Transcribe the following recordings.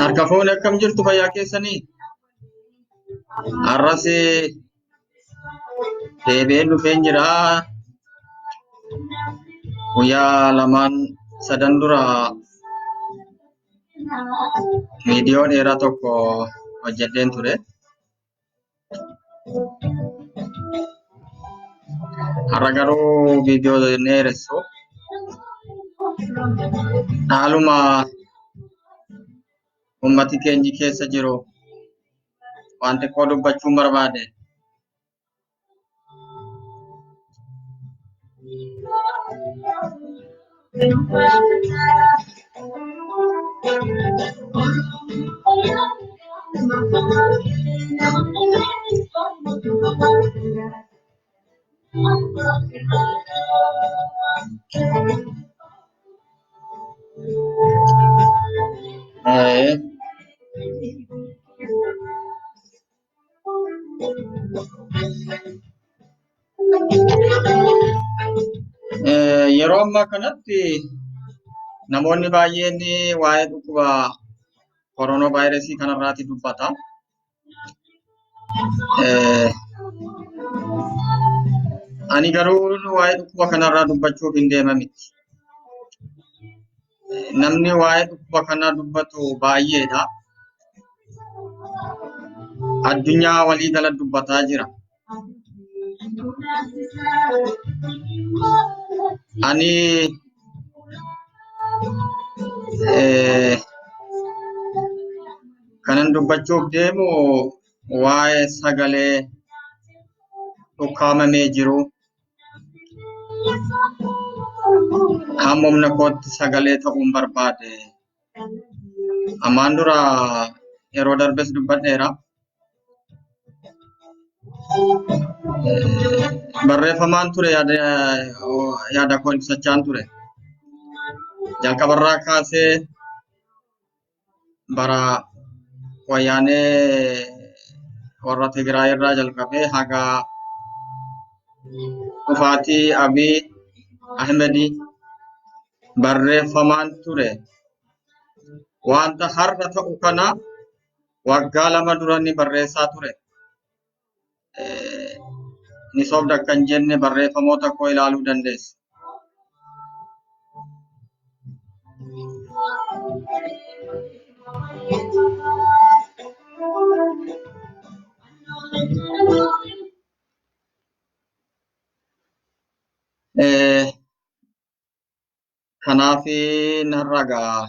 Harka fuune akkam jirtu fayyaa keessanii? Har'as deebi'een dhufeen jira. Guyyaa lamaan sadan dura viidiyoo dheeraa tokko hojjedheen ture. Har'a garuu viidiyoo dheeressu. Haaluma ummati keenya keessa jiru waan xiqqoo dubbachuun barbaade. Yeroo ammaa kanatti namoonni baay'een waa'ee dhukkuba koronaa vaayirasii kanarraati dubbata. Ani garuu waa'ee dhukkuba kanarraa dubbachuuf hin deema miti. Namni waa'ee dhukkuba kanaa dubbatu baay'eedha. Addunyaa walii gala dubbataa jira. Ani kanan dubbachuuf deemu waa'ee sagalee ukkaamamee jiru. Hammumna kootti sagalee ta'uun barbaade. Ammaan dura yeroo darbes dubbadheera. Barreeffamaan ture yaada koo ibsachaan ture. Jalqabarraa kaasee bara wayyaanee warra Tigraay irraa jalqabee haga dhufaatii Abiy Ahmedii barreeffamaan ture. Wanta har'a ta'u kana waggaa 2 dura ni barreessaa ture. Ni sobda kan jenne barreeffamoota koo ilaaluu dandeessu. Kanaaf narragaa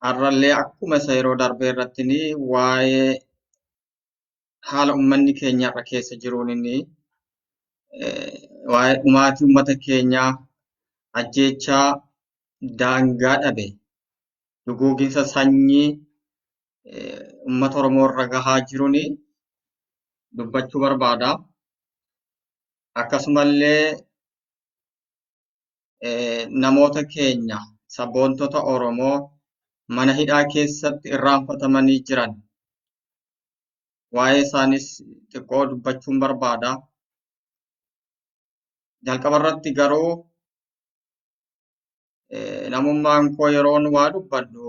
har'allee akkuma isa yeroo darbee irratti waa'ee haala uummanni keenya irra keessa jiruun waa'ee dhumaatii uummata keenyaa ajjeechaa daangaa dhabe duguuginsa sanyii uummata Oromoo irra gahaa jiruun dubbachuu barbaada. Akkasumallee namoota keenya sabboontota Oromoo mana hidhaa keessatti irraanfatamanii jiran waa'ee isaanis xiqqoo dubbachuun barbaada. jalqaba irratti garuu namummaan koo yeroon waa dubbadhu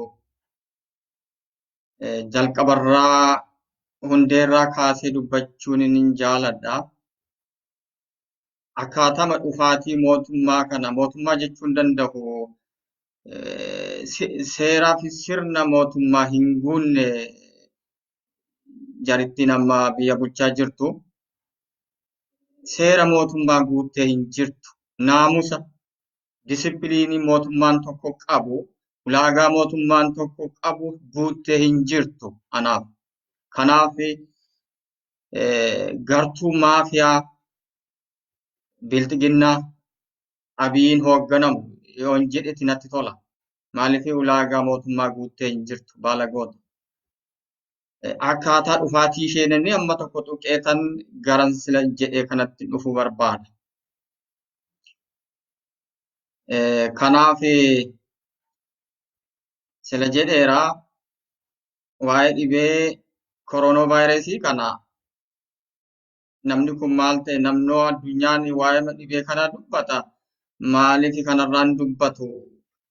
jalqabarraa hundeerraa kaasee dubbachuun hin jaaladha. Akkaatama dhufaatii mootummaa kana mootummaa jechuun danda'u seeraa fi sirna mootummaa hin guunne jarittiin amma biyya bulchaa jirtu seera mootummaa guuttee hin jirtu. Naamusa disipiliinii mootummaan tokko qabu ulaagaa mootummaan tokko qabu guuttee hin jirtu anaaf. Kanaaf gartuu maafiyaa bilxiginnaa Abiyyiin hoogganamu yoon jedhetti natti tola. Maaliif ulaagaa mootummaa guuttee hin jirtu baalagoota. Akkaataa dhufaatii isheenii amma tokko tuqeetan garan sila jedhee kanatti dhufuu barbaada. Kanaaf sila jedheeraa waa'ee dhibee koronaa vaayirasii kana namni kun maal ta'e namnoo addunyaan waa'ee dhibee kanaa dubbata. Maaliif kanarraan dubbatu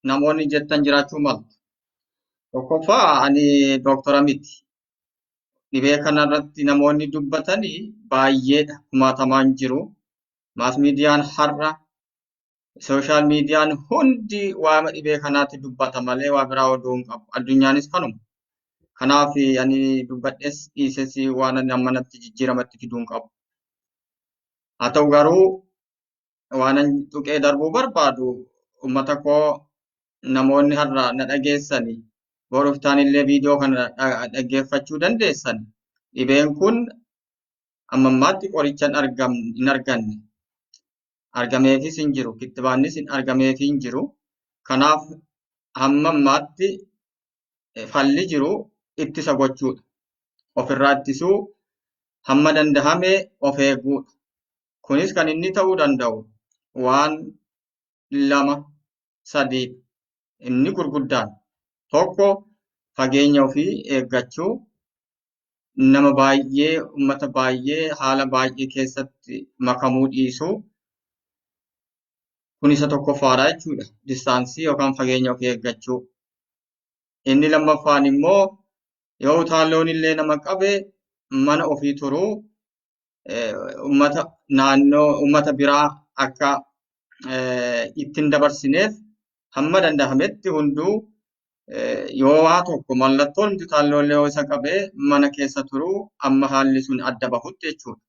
namoonni jettan jiraachuu maltu. Tokkoffaa ani dooktora miti. Dhibee kanarratti namoonni dubbatanii baay'eedha kumaatamaan jiru. Maas miidiyaan har'a sooshaal miidiyaan hundi waa'ee dhibee kanaatti dubbata malee waa biraa oduu hin qabu. Addunyaanis kanuma. Kanaaf ani dubbadhes dhiises waan ani ammanatti jijjiiramatti fiduu hin qabu. Haa ta'u garuu waan ani tuqee darbuu barbaadu uummata koo namoonni har'a na dhageessanii boruuftaan illee viidiyoo kana dhaggeeffachuu dandeessan. Dhibeen kun amma ammaatti qoricha hin arganne. Argameefis hin jiru. Kittibaannis argameef hin jiru. Kanaaf hamma ammaatti falli jiru ittisa gochuudha. Ofirraa ittisuu hamma dandahame of eeguudha. Kunis kan inni ta'uu danda'u waan lama sadii inni gurguddaan tokko fageenya ofii eeggachuu nama baay'ee uummata baay'ee haala baay'ee keessatti makamuu dhiisuu kun isa tokkoffaadha jechuudha. Distaansii yookaan fageenya ofii eeggachuu. Inni lammaffaan immoo yoo utaalloon illee nama qabe mana ofii turuu uummata naannoo uummata biraa akka ittiin dabarsineef hamma dandahametti hunduu yoo waa tokko mallattoon utaalloon yoo isa qabee mana keessa turuu amma haalli sun adda bahutti jechuudha.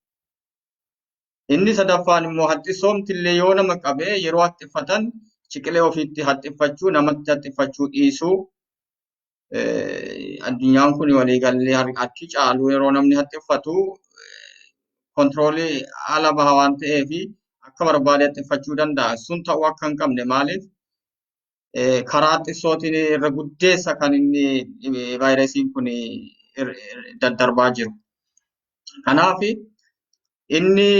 Inni sadaffaan immoo haxxisoomti illee yoo nama qabee yeroo haxxiffatan ciqilee ofiitti haxxiffachuu namatti haxxiffachuu dhiisuu addunyaan kun waliigallee harki caalu yeroo namni haxxiffatu kontiroolii ala baha waan ta'eef akka barbaade haxxiffachuu danda'a. Sun ta'uu akka hin qabne maaliif karaa haxxissootiin irra guddeessa kan inni vaayirasiin kun daddarbaa jiru. Kanaaf inni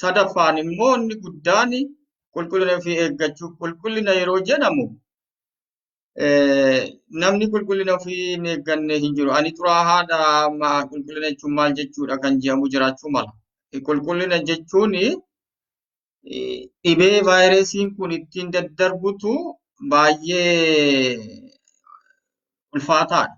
sadaffaan immoo inni guddaan qulqullina ofii eeggachuu. Qulqullina yeroo jedhamu namni qulqullina ofii hin eegganne hin jiru. Ani xuraahaadha qulqullina jechuun maal jechuudha kan jedhamu jiraachuu mala. Qulqullina jechuun dhibee vaayirasiin kun ittiin daddarbutu baay'ee ulfaataadha.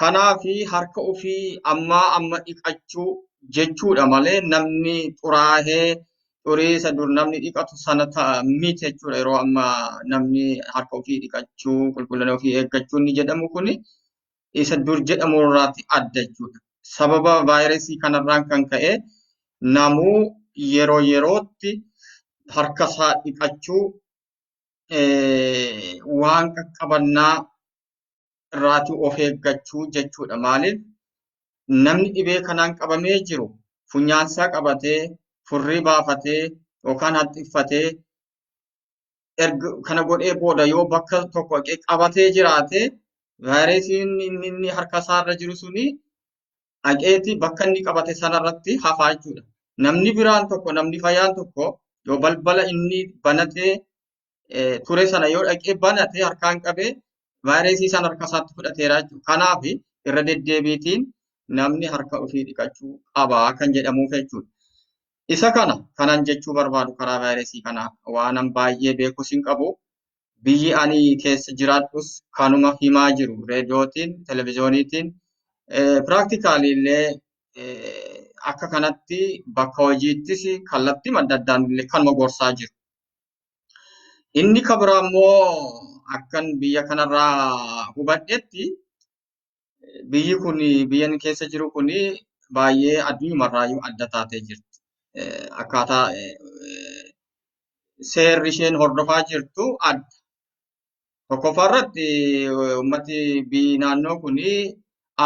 Kanaaf harka ofii amma dhiqachuu jechuudha malee namni xuraahee xurii isa dur namni dhiqatu sana miti jechuudha. Yeroo amma namni harka ofii dhiqachuu qulqullina ofii eeggachuu inni jedhamu kun isa dur jedhamu irraati adda jechuudha. Sababa vaayirasii kanarraan kan ka'e namuu yeroo yerootti harka isaa dhiqachuu waan qaqqabannaa irraati of eeggachuu jechuudha. Maaliif namni dhibee kanaan qabamee jiru funyaansaa qabatee furrii baafatee yookaan haxxiffatee kana godhee booda yoo bakka tokko qabatee jiraate vaayirasiin inni harka isaarra jiru suni dhaqeeti bakka inni qabate sanarratti hafaa jechuudha. Namni biraan tokko namni fayyaan tokko yoo balbala inni banatee ture sana yoo dhaqee banatee harkaan qabee vaayirasii sana harka isaatti fudhateera jechuudha. Kanaaf irra deddeebiitiin namni harka ofii dhiqachuu qaba kan jedhamuuf jechuudha. Isa kanan jechuu barbaadu karaa vaayirasii kana waanan baay'ee beekus hin qabu. Biyyi ani keessa jiraadhus kanuma himaa jiru reediyootiin, televezyiiniitiin, piraaktikaalii illee akka kanatti bakka hojiittis kallattii adda addaan illee kanuma gorsaa jiru. Inni kan biraa immoo akkan biyya kanarraa hubadhetti biyyi kun biyyan keessa jiru kun baay'ee addunyumarraayyuu adda taatee jirti. Akkaataa seerri isheen hordofaa jirtu adda. Tokkoffaa irratti uummati naannoo kun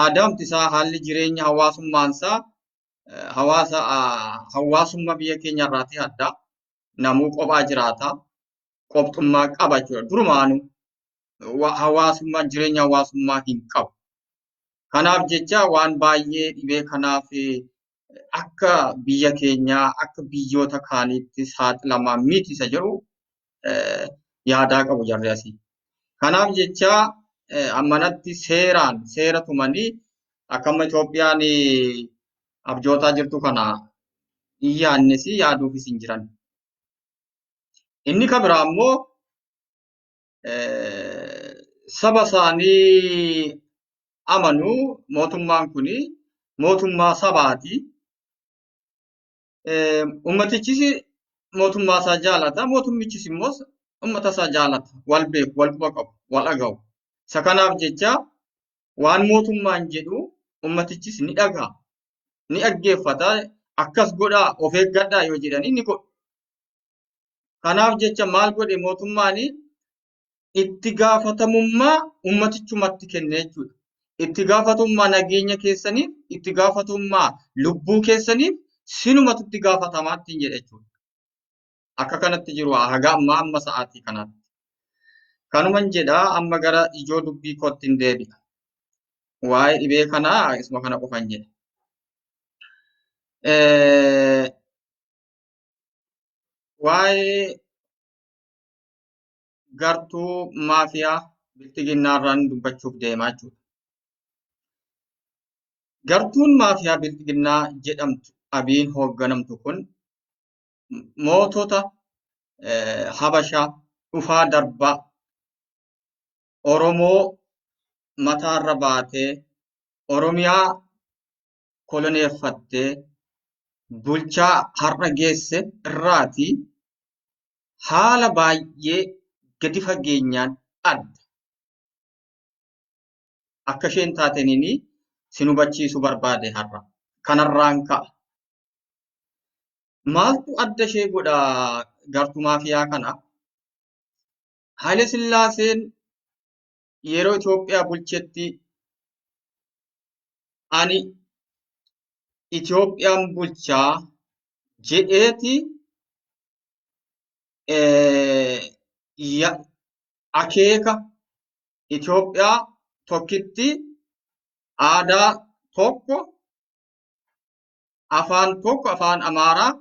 aadaamti isaa haalli jireenya hawaasummaansaa hawaasummaa biyya keenyarraatii adda. Namuu kophaa jiraata. Qobxummaa qaba jechuudha. Durumaanuu hawaasummaan jireenya hawaasummaa hin qabu. Kanaaf jecha waan baay'ee dhibee kanaaf akka biyya keenyaa akka biyyoota kaaniitti saaxilamaa miti isa jedhu yaadaa qabu jarri asii. Kanaaf jecha ammanatti seera tumanii akkama Itoophiyaan abjootaa jirtu kana hin yaadnes yaaduufis hin jiran. Inni kan biraa immoo saba isaanii amanuu mootummaan kun mootummaa sabaati. Ummatichis mootummaa isaa jaalata. Mootummichis immoo ummata isaa jaalata. Wal beeku, wal quba qabu, wal dhaga'u. Isa kanaaf jecha waan mootummaan jedhu ummatichis ni dhaga'a. Ni dhaggeeffata. Akkas godhaa of eeggadhaa yoo jedhan ni godhu. Kanaaf jecha maal godhe mootummaan itti gaafatamummaa ummatichumatti kenne jechuudha. Itti gaafatamummaa nageenya keessaniif, itti gaafatamummaa lubbuu keessaniif sinumatu itti gaafatamaatti hin jedhe jechuudha. Akka kanatti jiru haga amma sa'aatii kanaatti. Kanuman jedhaa amma gara ijoo dubbii kootti hin deebi'a. Waa'ee dhibee kanaa isuma kana qofan jedhe. Waa'ee gartuu maafiyaa biltiginnaarraan dubbachuuf deemaa jechuudha. Gartuun maafiyaa biltiginnaa jedhamtu abiin hoogganamtu kun mootota Habashaa dhufaa darbaa Oromoo mataarra baatee Oromiyaa koloneeffattee bulchaa har'a geesse irraati haala baay'ee gadi fageenyaan adda. Akka isheen taateniin sin hubachiisuu barbaade har'a. Kanarraan ka'a. Maaltu adda ishee godha gartuu maafiyaa kana? Haile Sillaaseen yeroo Itoophiyaa bulchetti ani Itoophiyaan bulchaa jedheeti akeeka Itoophiyaa tokkitti aadaa tokko afaan Amaaraa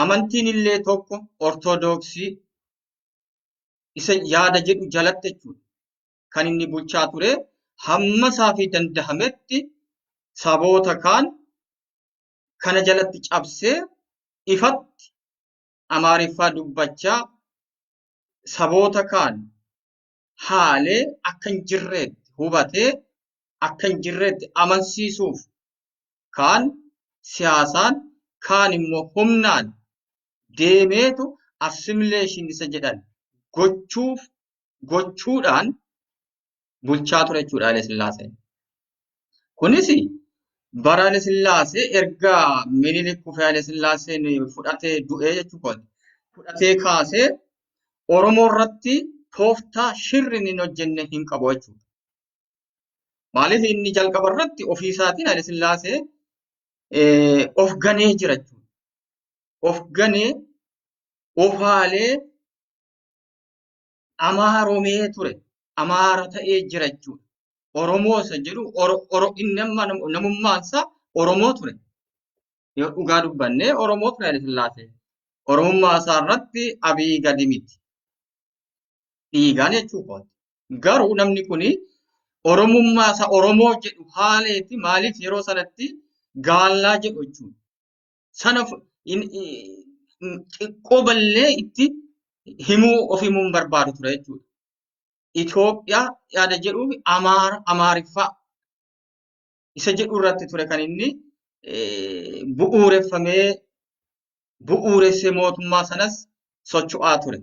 amantiin illee tokko Ortoodooksii isa yaada jedhu jalatti jechuudha. Kan inni bulchaa ture hamma isaafii dandahametti saboota kaan kana jalatti cabsee ifatti Amaariffaa dubbachaa saboota kaan haalee akka hin jirreetti hubatee akka hin jirreetti amansiisuuf kaan siyaasaan kaan immoo humnaan deemeetu assimileeshin isa jedhan gochuudhaan bulchaa ture jechuudha Haile Sillaaseen. Kunis bara Haile Sillaasee erga Minilik kufee Haile Sillaaseen fudhatee du'ee jechuudha. Fudhatee kaasee Oromoo irratti tooftaa shirri hin hojjenne hin qabu jechuudha. Maaliif inni jalqaba irratti ofii isaatiin Haile Sillaasee of ganee jira jechuudha. Of ganee ofaalee amaaromee ture. Amaara ta'ee jira jechuudha. Oromoo isa jedhu inni namummaan isaa Oromoo ture. Yoo dhugaa dubbannee Oromoo ture Haile Sillaasee. Oromummaa isaa irratti Abiy gadi miti. Dhiigaan jechuudha. Garuu namni kun Oromummaa isaa Oromoo jedhu haaleeti maaliif yeroo sanatti gaallaa jedhu jechuudha. sana xiqqoo ballee itti himuu of himuun barbaadu ture jechuudha. Itoophiyaa yaada jedhuuf Amaariffaa isa jedhu irratti ture kan inni bu'uuressee mootummaa sanas socho'aa ture.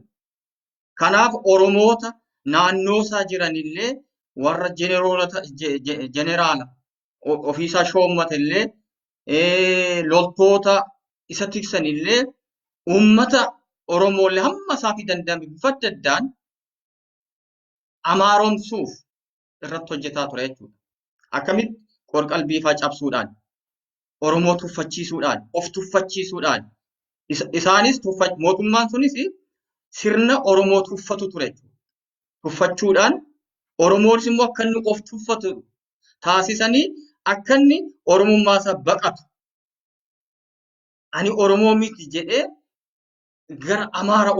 Kanaaf Oromoota naannoo isaa jiranillee warra jeneraala ofiisaa shoommate illee loltoota isa tiksanillee uummata Oromoollee hamma isaafii danda'ame bifa adda addaan amaaromsuuf irratti hojjetaa ture jechuudha. Akkamitti qorqalbii ifaa cabsuudhaan, Oromoo tuffachiisuudhaan, of tuffachiisuudhaan isaanis mootummaan sunis sirna Oromoo tuffatu ture jechuudha. Tuffachuudhaan Oromoonis immoo akka inni of tuffatu taasisanii akka inni Oromummaa isaa baqatu. Ani Oromoo miti jedhee gara Amaara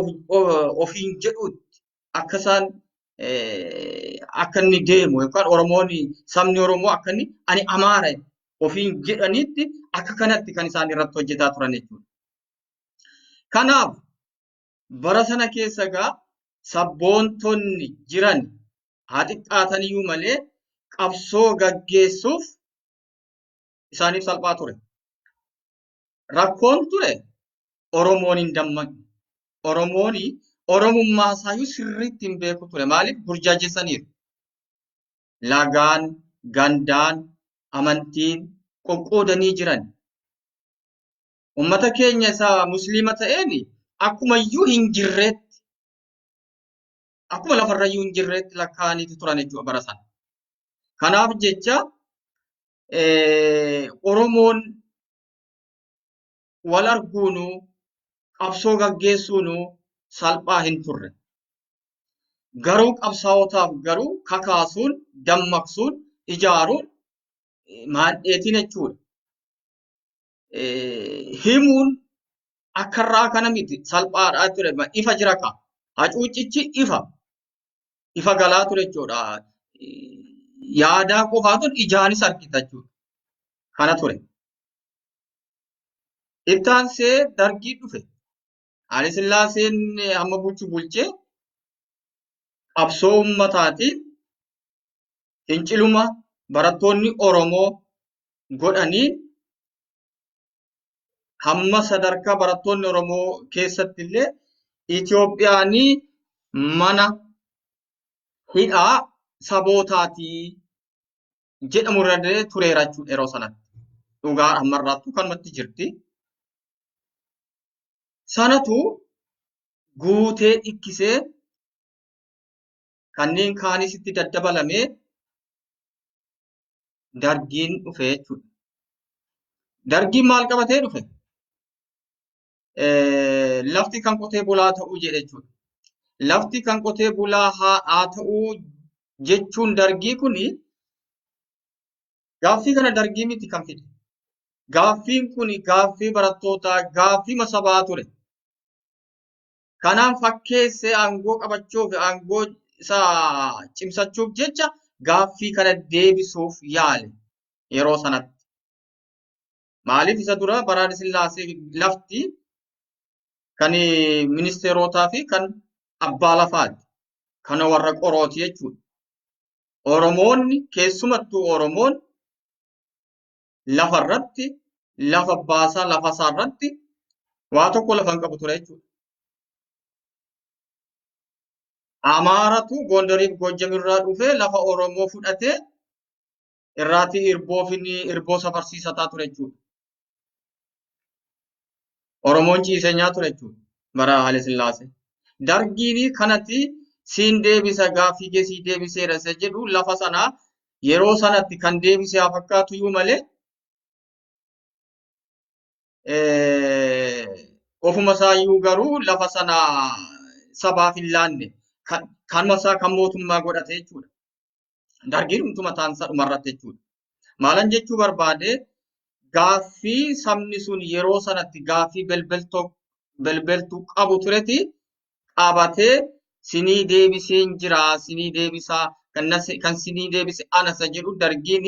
ofiin jedhuutti akka isaan akka inni deemu yookaan Oromoon sabni Oromoo akka inni ani Amaara ofiin jedhaniitti akka kanatti kan isaan irratti hojjetaa turan jechuudha. Kanaaf bara sana keessa egaa sabboontonni jiran haa xiqqaataniyyuu malee qabsoo gaggeessuuf isaaniif salphaa ture. Rakkoon ture Oromoon hin dammaqne. Oromoon Oromummaa isaayyuu sirriitti hin beeku ture. Maaliif burjaajessaniiru? Lagaan, gandaan, amantiin qoqqoodanii jiran. Uummata keenya isaa musliima ta'een akkuma iyyuu hin jirreetti, akkuma lafarrayyuu hin jirreetti lakkaa'aniitu turan jechuudha bara sana. Kanaaf jecha Oromoon wal arguunuu qabsoo gaggeessuunuu salphaa hin turre. Garuu qabsaa'otaaf garuu kakaasuun, dammaqsuun, ijaaruun maandheetiin jechuudha. Himuun akkarraa kana miti salphaadhaa ture ifa jira kaa. Hacuucichi ifa galaa ture jechuudha. Yaadaa qofaatuun ijaanis argita jechuudha. Kana ture. Ittaansee dargii dhufe. Haayile Sillaaseen hamma bulchee qabsoo uummataatiin finciluma barattoonni Oromoo godhaniin hamma sadarkaa barattoonni Oromoo keessatti illee Itoophiyaan mana hidhaa sabootaatii jedhamu irra tureera jechuudha yeroo sanatti. Dhugaa ammarraattuu kanumatti jirti. Sanatu guutee dhikkisee kanneen kaanis itti daddabalamee dargiin dhufe jechuudha. Dargiin maal qabatee dhufe? Lafti kan qotee bulaa ta'uu jedhe jechuudha. Lafti kan qotee bulaa haa ta'uu jechuun dargii kuni gaaffii kana dargii miti kan fide. Gaaffiin kuni gaaffii barattootaa, gaaffii sabaa ture. Kanaan fakkeessee aangoo qabachuuf, aangoo isaa cimsachuuf jecha gaaffii kana deebisuuf yaale yeroo sanatti. Maaliif isa dura bara Haayile Sillaasee lafti kan ministeerotaa fi kan abbaa lafaati. Kana warra qorooti jechuudha. Oromoonni keessumattuu Oromoon lafarratti, lafa baasaa lafa isaarratti waa tokko lafa hin qabu ture jechuudha. Amaaratu Gondariif Goojjamirraa dhufee lafa Oromoo fudhatee irraatii irboo safarsiisataa ture jechuudha. Oromoon ciisee nyaatu ture jechuudha bara Haayile Sillaasee. Dargiin kanatti siin deebisa gaaffii kee sii deebiseera isa jedhu lafa sanaa yeroo sanatti kan deebisee haa fakkaatu iyyuu malee ofuma isaayyuu garuu lafa sana sabaaf hin laanne kanuma isaa kan mootummaa godhate jechuudha. Dargiin humtuma taansa dhumarratti jechuudha. Maalan jechuu barbaade gaaffii sabni sun yeroo sanatti gaaffii belbeltuu qabu tureti qabatee sinii deebiseen jira sinii deebisaa kan sinii deebise anasa jedhu dargiin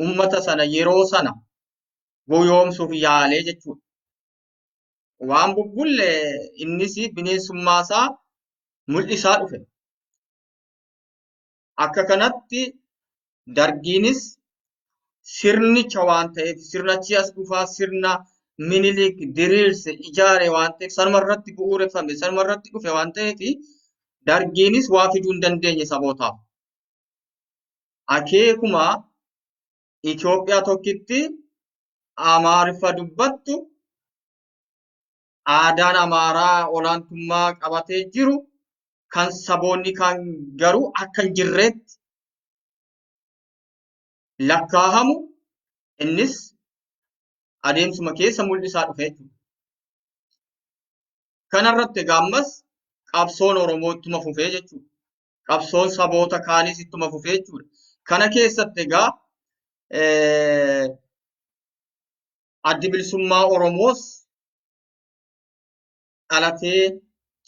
uummata sana yeroo sana goyoomsuuf yaalee jechuudha. waan bubbulle innis bineensummaa isaa mul'isaa dhufe. Akka kanatti dargiinis sirnicha waan ta'eef sirnachi as dhufaa sirna Minilik diriirse ijaare waan ta'eef sanuma irratti bu'uureffame sanuma irratti dhufe waan ta'eef dargiinis waa fiduu hin dandeenye sabootaaf. Akeekuma Itoophiyaa tokkitti Amaariffa dubbattu aadaan Amaaraa olaantummaa qabatee jiru kan saboonni kan garuu akka hin jirreetti lakkaahamu innis adeemsuma keessa mul'isaa dhufe jechuudha. Kanarratti egaa ammas qabsoon Oromoo ittuma fufee jechuudha. Qabsoon saboota kaanis ittuma fufee jechuudha. Kana keessatti egaa addi bilisummaa Oromoos dhalatee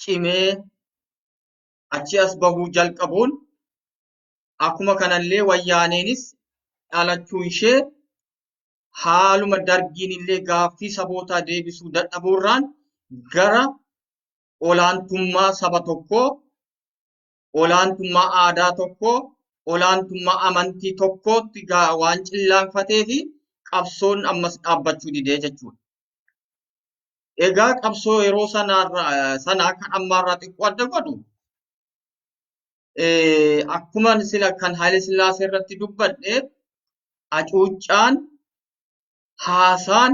cimee achi as bahuu jalqabuun akkuma kanallee wayyaaneenis dhalachuu ishee haaluma dargiin illee gaaffii sabootaa deebisuu dadhabuurraan gara olaantummaa saba tokkoo, olaantummaa aadaa tokkoo, olaantummaa amantii tokkootti waan cillaanfatee fi qabsoon ammas dhaabbachuu didee jechuudha. Egaa qabsoo yeroo sanaa kan ammaarraa xiqqoo adda godhu akkuma sila kan Haile Sillaasee irratti dubbadhe hacuuccaan haasaan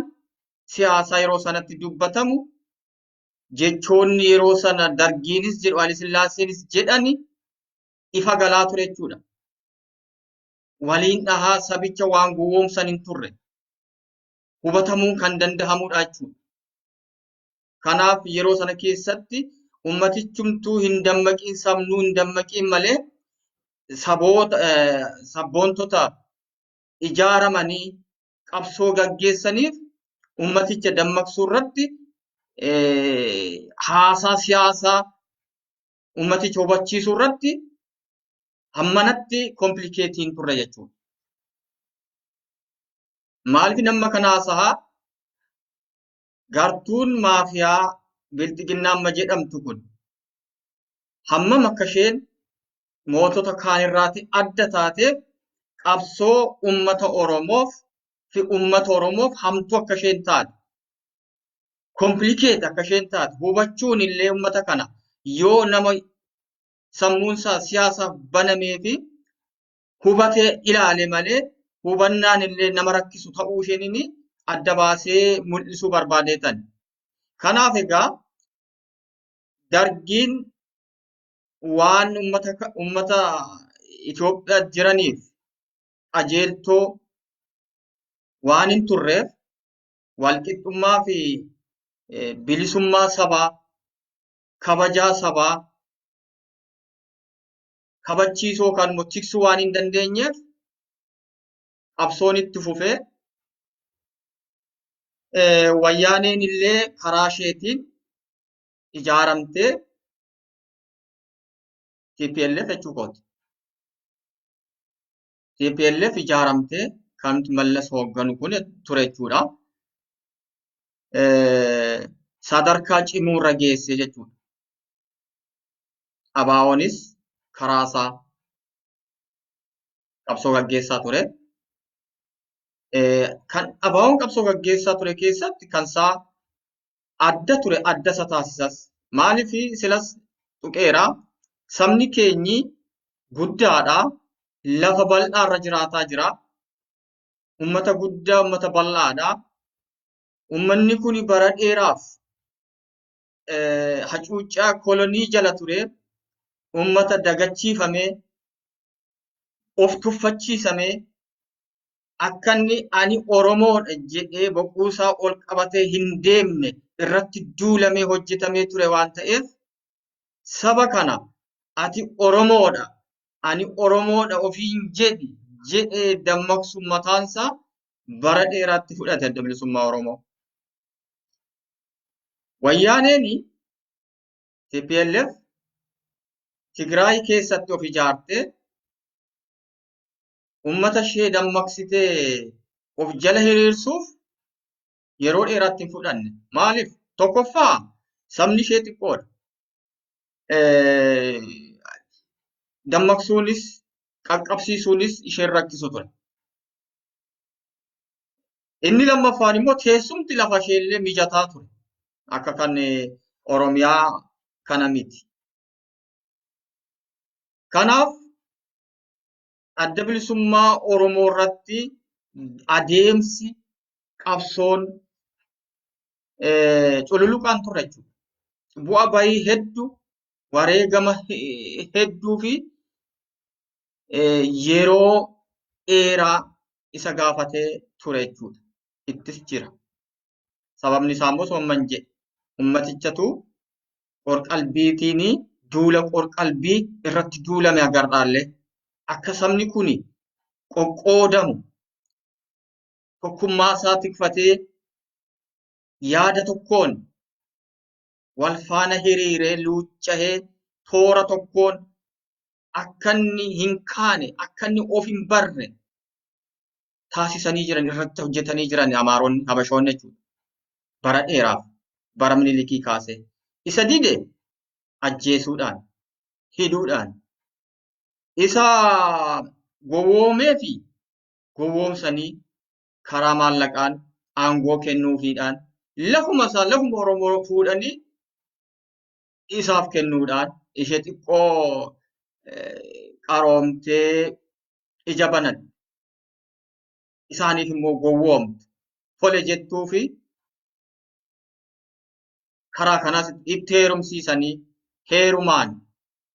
siyaasaa yeroo sanatti dubbatamu jechoonni yeroo sana dargiinis jedhu Haile Sillaaseenis jedhani ifa galaa ture jechuudha. Waliin dhahaa sabicha waan gowwoomsan hin turre hubatamuu kan danda'amudha jechuudha. Kanaaf yeroo sana keessatti ummatichumtuu hin dammaqin sabnuu hin dammaqin malee sabboontota ijaaramanii qabsoo gaggeessaniif ummaticha dammaqsuu irratti haasaa siyaasaa ummaticha hubachiisuu irratti hammanatti komplikeetiin turre jechuudha. Maaliif nama kana haasaa gartuun maafiyaa bilxiginnaa amma jedhamtu kun hammam akka isheen mootota kaan irraati adda taateef qabsoo ummata Oromoof hamtuu akka isheen taate komplikeet akka isheen taate hubachuun illee ummata kana yoo nama sammuunsaa siyaasaaf banamee fi hubatee ilaale malee hubannaan illee nama rakkisu ta'uu isheen adda baasee mul'isuu barbaadeetan. Kanaaf egaa dargiin waan ummata Itoophiyaa jiraniif qajeeltoo waan hin turreef walqixxummaa fi bilisummaa sabaa, kabajaa sabaa kabachiisoo kan tiksuu waan hin dandeenyeef qabsoon itti fufee wayyaaneen illee karaa isheetiin ijaaramtee TPLF jechuukooti. TPLF ijaaramtee kan Mallas hoogganu kun ture jechuudha. Sadarkaa cimuurra geesse jechuudha. ABO'nis karaasaa qabsoo gaggeessaa ture. Kan ABO'n qabsoo gaggeessaa ture keessatti kan isaa adda ture adda isa taasisas. Maaliif silas tuqeera sabni keenyi guddaadha. Lafa bal'aarra jiraataa jira. Ummata guddaa, ummata bal'aadha. Ummanni kun bara dheeraaf hacuuccaa kolonii jala ture. Ummata dagachiifamee, of tuffachiisamee, akka inni ani Oromoodha jedhee boquusaa ol qabatee hin deemne irratti duulamee hojjetamee ture waan ta'eef saba kana ati Oromoodha, ani Oromoodha ofiin jedhee dammaqsu mataansaa bara dheeraatti fudhate adda bilisummaa Oromoo. Wayyaaneen TPLF Tigraay keessatti of ijaartee ummata ishee dammaqsitee of jala hiriirsuuf yeroo dheeraatti hin fudhanne. Maaliif? Tokkoffaa sabni ishee xiqqoodha. Dammaqsuunis qaqqabsiisuunis isheen rakkisu ture. Inni lammaffaan immoo teessumti lafa isheellee mijataa ture. Akka kan Oromiyaa kana miti. Kanaaf adda bilisummaa Oromoo irratti adeemsi qabsoon cululuqaan ture jechuudha. Bu'a bayii hedduu, wareegama hedduu fi yeroo dheeraa isa gaafatee ture jechuudha. Ittis jira. Sababni isaa immoo soomman jedhe ummatichatu qorqalbiitiin duula qorqalbii irratti duulame agarraallee akka sabni kun qoqqoodamu tokkummaa isaa tikfatee yaada tokkoon wal faana hiriiree luuccahee toora tokkoon akka inni hin kaane akka inni of hin barre taasisanii jiran irratti hojjetanii jiran Amaaronni Habashoonni jechuudha. Bara dheeraaf bara Minilikii kaasee isa dide ajjeesuudhaan hidhuudhaan isa gowwoomee fi gowwoomsanii karaa maallaqaan aangoo kennuufiidhaan lafuma Oromoo fuudhanii isaaf kennuudhaan ishee xiqqoo qaroomtee ija banan isaaniif immoo gowwoomtu tole jettuu fi karaa kanaas itti heerumsiisanii heerumaan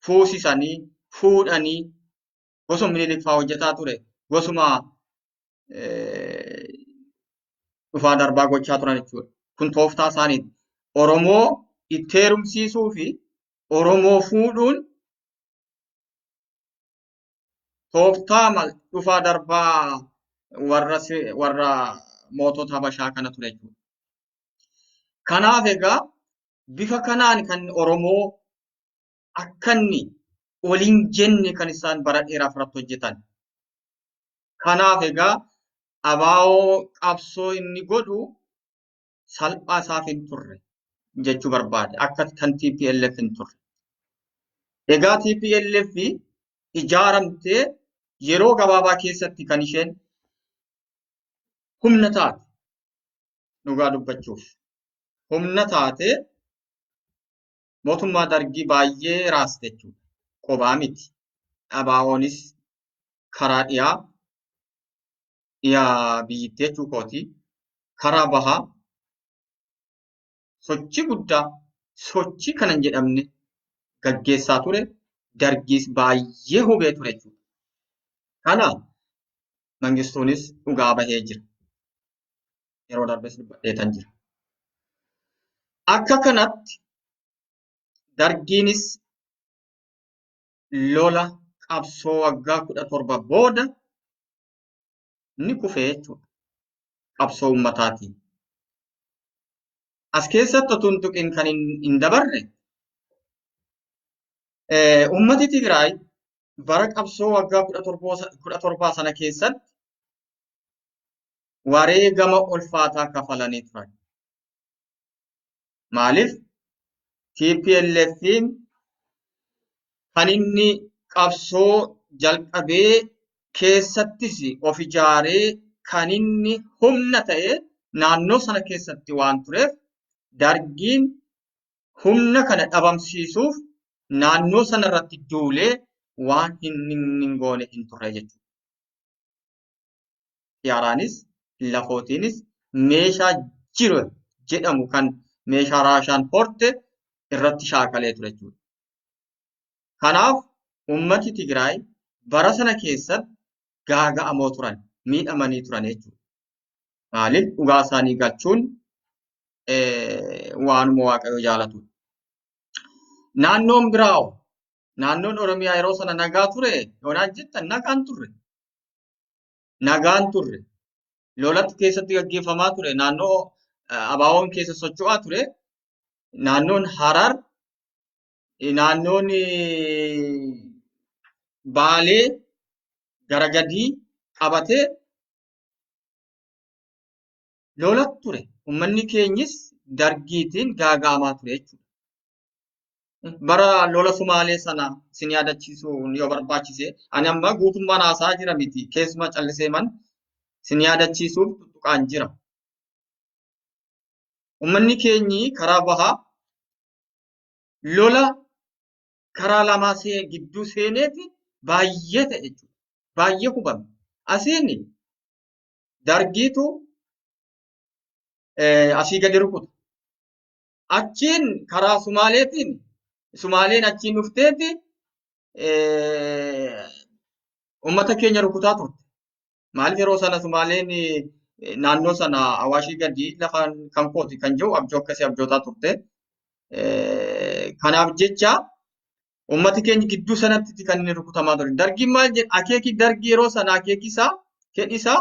fuusisanii fuudhanii gosuma Minilik fa'aa hojjetaa ture gosuma dhufaa darbaa gochaa turan jechuudha. Kun tooftaa isaaniiti. Oromoo itti heerumsiisuu fi Oromoo fuudhuun tooftaa dhufaa darbaa warra mootota Habashaa kana ture jechuudha. Kanaaf egaa bifa kanaan kan Oromoo akka inni waliin jenne kan isaan bara dheeraaf irratti hojjetan. Kanaaf egaa abaa'oo qabsoo inni godhu salphaa isaaf hin turre jechuu barbaade akka kan TPLF hin turre. Egaa TPLF ijaaramtee yeroo gabaabaa keessatti kan isheen humna taate dhugaa dubbachuuf humna taate mootummaa dargii baay'ee raaste jechuudha. Qobaa miti. Abaa'oonis karaa dhiyaa biyyittii jechuu kooti karaa bahaa sochii guddaa sochii kana hin jedhamne gaggeessaa ture. Dargiis baay'ee hubee ture jechuudha. Kanaaf Mangistuunis dhugaa bahee jira. Yeroo darbes dubbadheetan jira. Akka kanatti dargiinis lola qabsoo waggaa 17 booda ni kufee jechuudha. Qabsoo ummataatiin. As keessatti otoo hin tuqin kan hin dabarre ummati Tigraay bara qabsoo waggaa 17 sana keessatti wareegama ulfaataa kafalanii turan. Maaliif TPLF'n kan inni qabsoo jalqabee keessattis of ijaaree kan inni humna ta'e naannoo sana keessatti waan tureef dargiin humna kana dhabamsiisuuf naannoo sana irratti duulee waan hin goone hin turre jechuudha. Yaaraanis lafootiinis meeshaa jiru jedhamu kan meeshaa Raashaan horte irratti shaakalee ture jechuudha. Kanaaf ummati Tigraay bara sana keessatti gaaga'amoo turan, miidhamanii turan jechuudha. Maaliif dhugaa isaanii galchuun waanuma Waaqayyo jaalatudha. Naannoon biraa'oo naannoon Oromiyaa yeroo sana nagaa ture yoonaan jettan nagaan turre. Nagaan turre. Lolatti keessatti gaggeeffamaa ture. Naannoo abaawoon keessa socho'aa ture. Naannoon Harar, naannoon Baalee gara gadii qabatee lolatti ture. Uummanni keenyis dargiitiin gaaga'amaa ture jechuudha. Bara lola Sumaalee sana isin yaadachiisuun yoo barbaachise, ani amma guutummaan haasaa jira miti. Keessuma callisee man isin yaadachiisuuf tuttuqaan jira. Uummanni keenyi karaa bahaa lola karaa lamaa gidduu seeneeti baay'ee ta'e jechuudha. Baay'ee hubame. Asiin dargiitu asii gadi rukuta. Achiin karaa Sumaaleetiin Sumaaleen achiin dhufteeti uummata keenya rukutaa turte. Maaliif yeroo sana Sumaaleen naannoo sana Awaashii gadi lafa kan kooti kan jiru abjoo akkasii abjootaa turte. Kanaaf jecha uummati keenya gidduu sanatti kan inni rukutamaa ture. Dargiin maal jedha? Akeeki dargii yeroo sana akeekisaa fedhisaa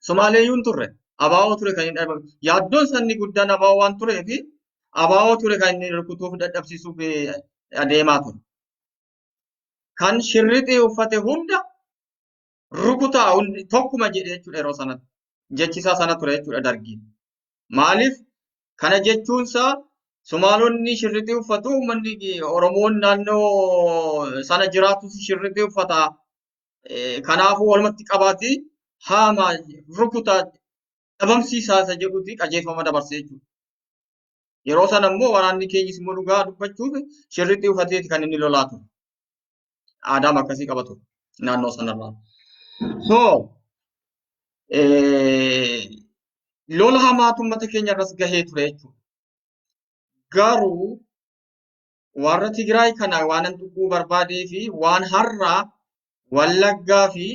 Sumaaleeyyuun turre. Abaa'oo ture kan inni dhabame. Yaaddoon sanni guddaan abaa'oo waan tureefi abaa'oo ture kan inni rukutuuf dadhabsiisuuf adeemaa ture. Kan shirrixii uffate hunda rukutaa tokkuma jedhe jechuudha yeroo sanatti. Jechisaa sana ture jechuudha dargiin. Maaliif? Kana jechuunsaa Sumaalonni shirrixii uffatu, uummanni Oromoon naannoo sana jiraatus shirrixii uffata. Kanaafuu walumatti qabaati haama rukutaa dhabamsiisaa isa jedhuti qajeelfama dabarsee jechuudha. Yeroo sana immoo waraanni keenyis immoo dhugaa dubbachuuf shirrixii uffateeti kan inni lolaa ture. Aadaa akkasii qaba ture naannoo sanarraa. So lola hamaatu uummata keenya irras gahee ture jechuudha. Garuu warra Tigraay kana waan an tuquu barbaadee fi waan har'aa Wallaggaa fi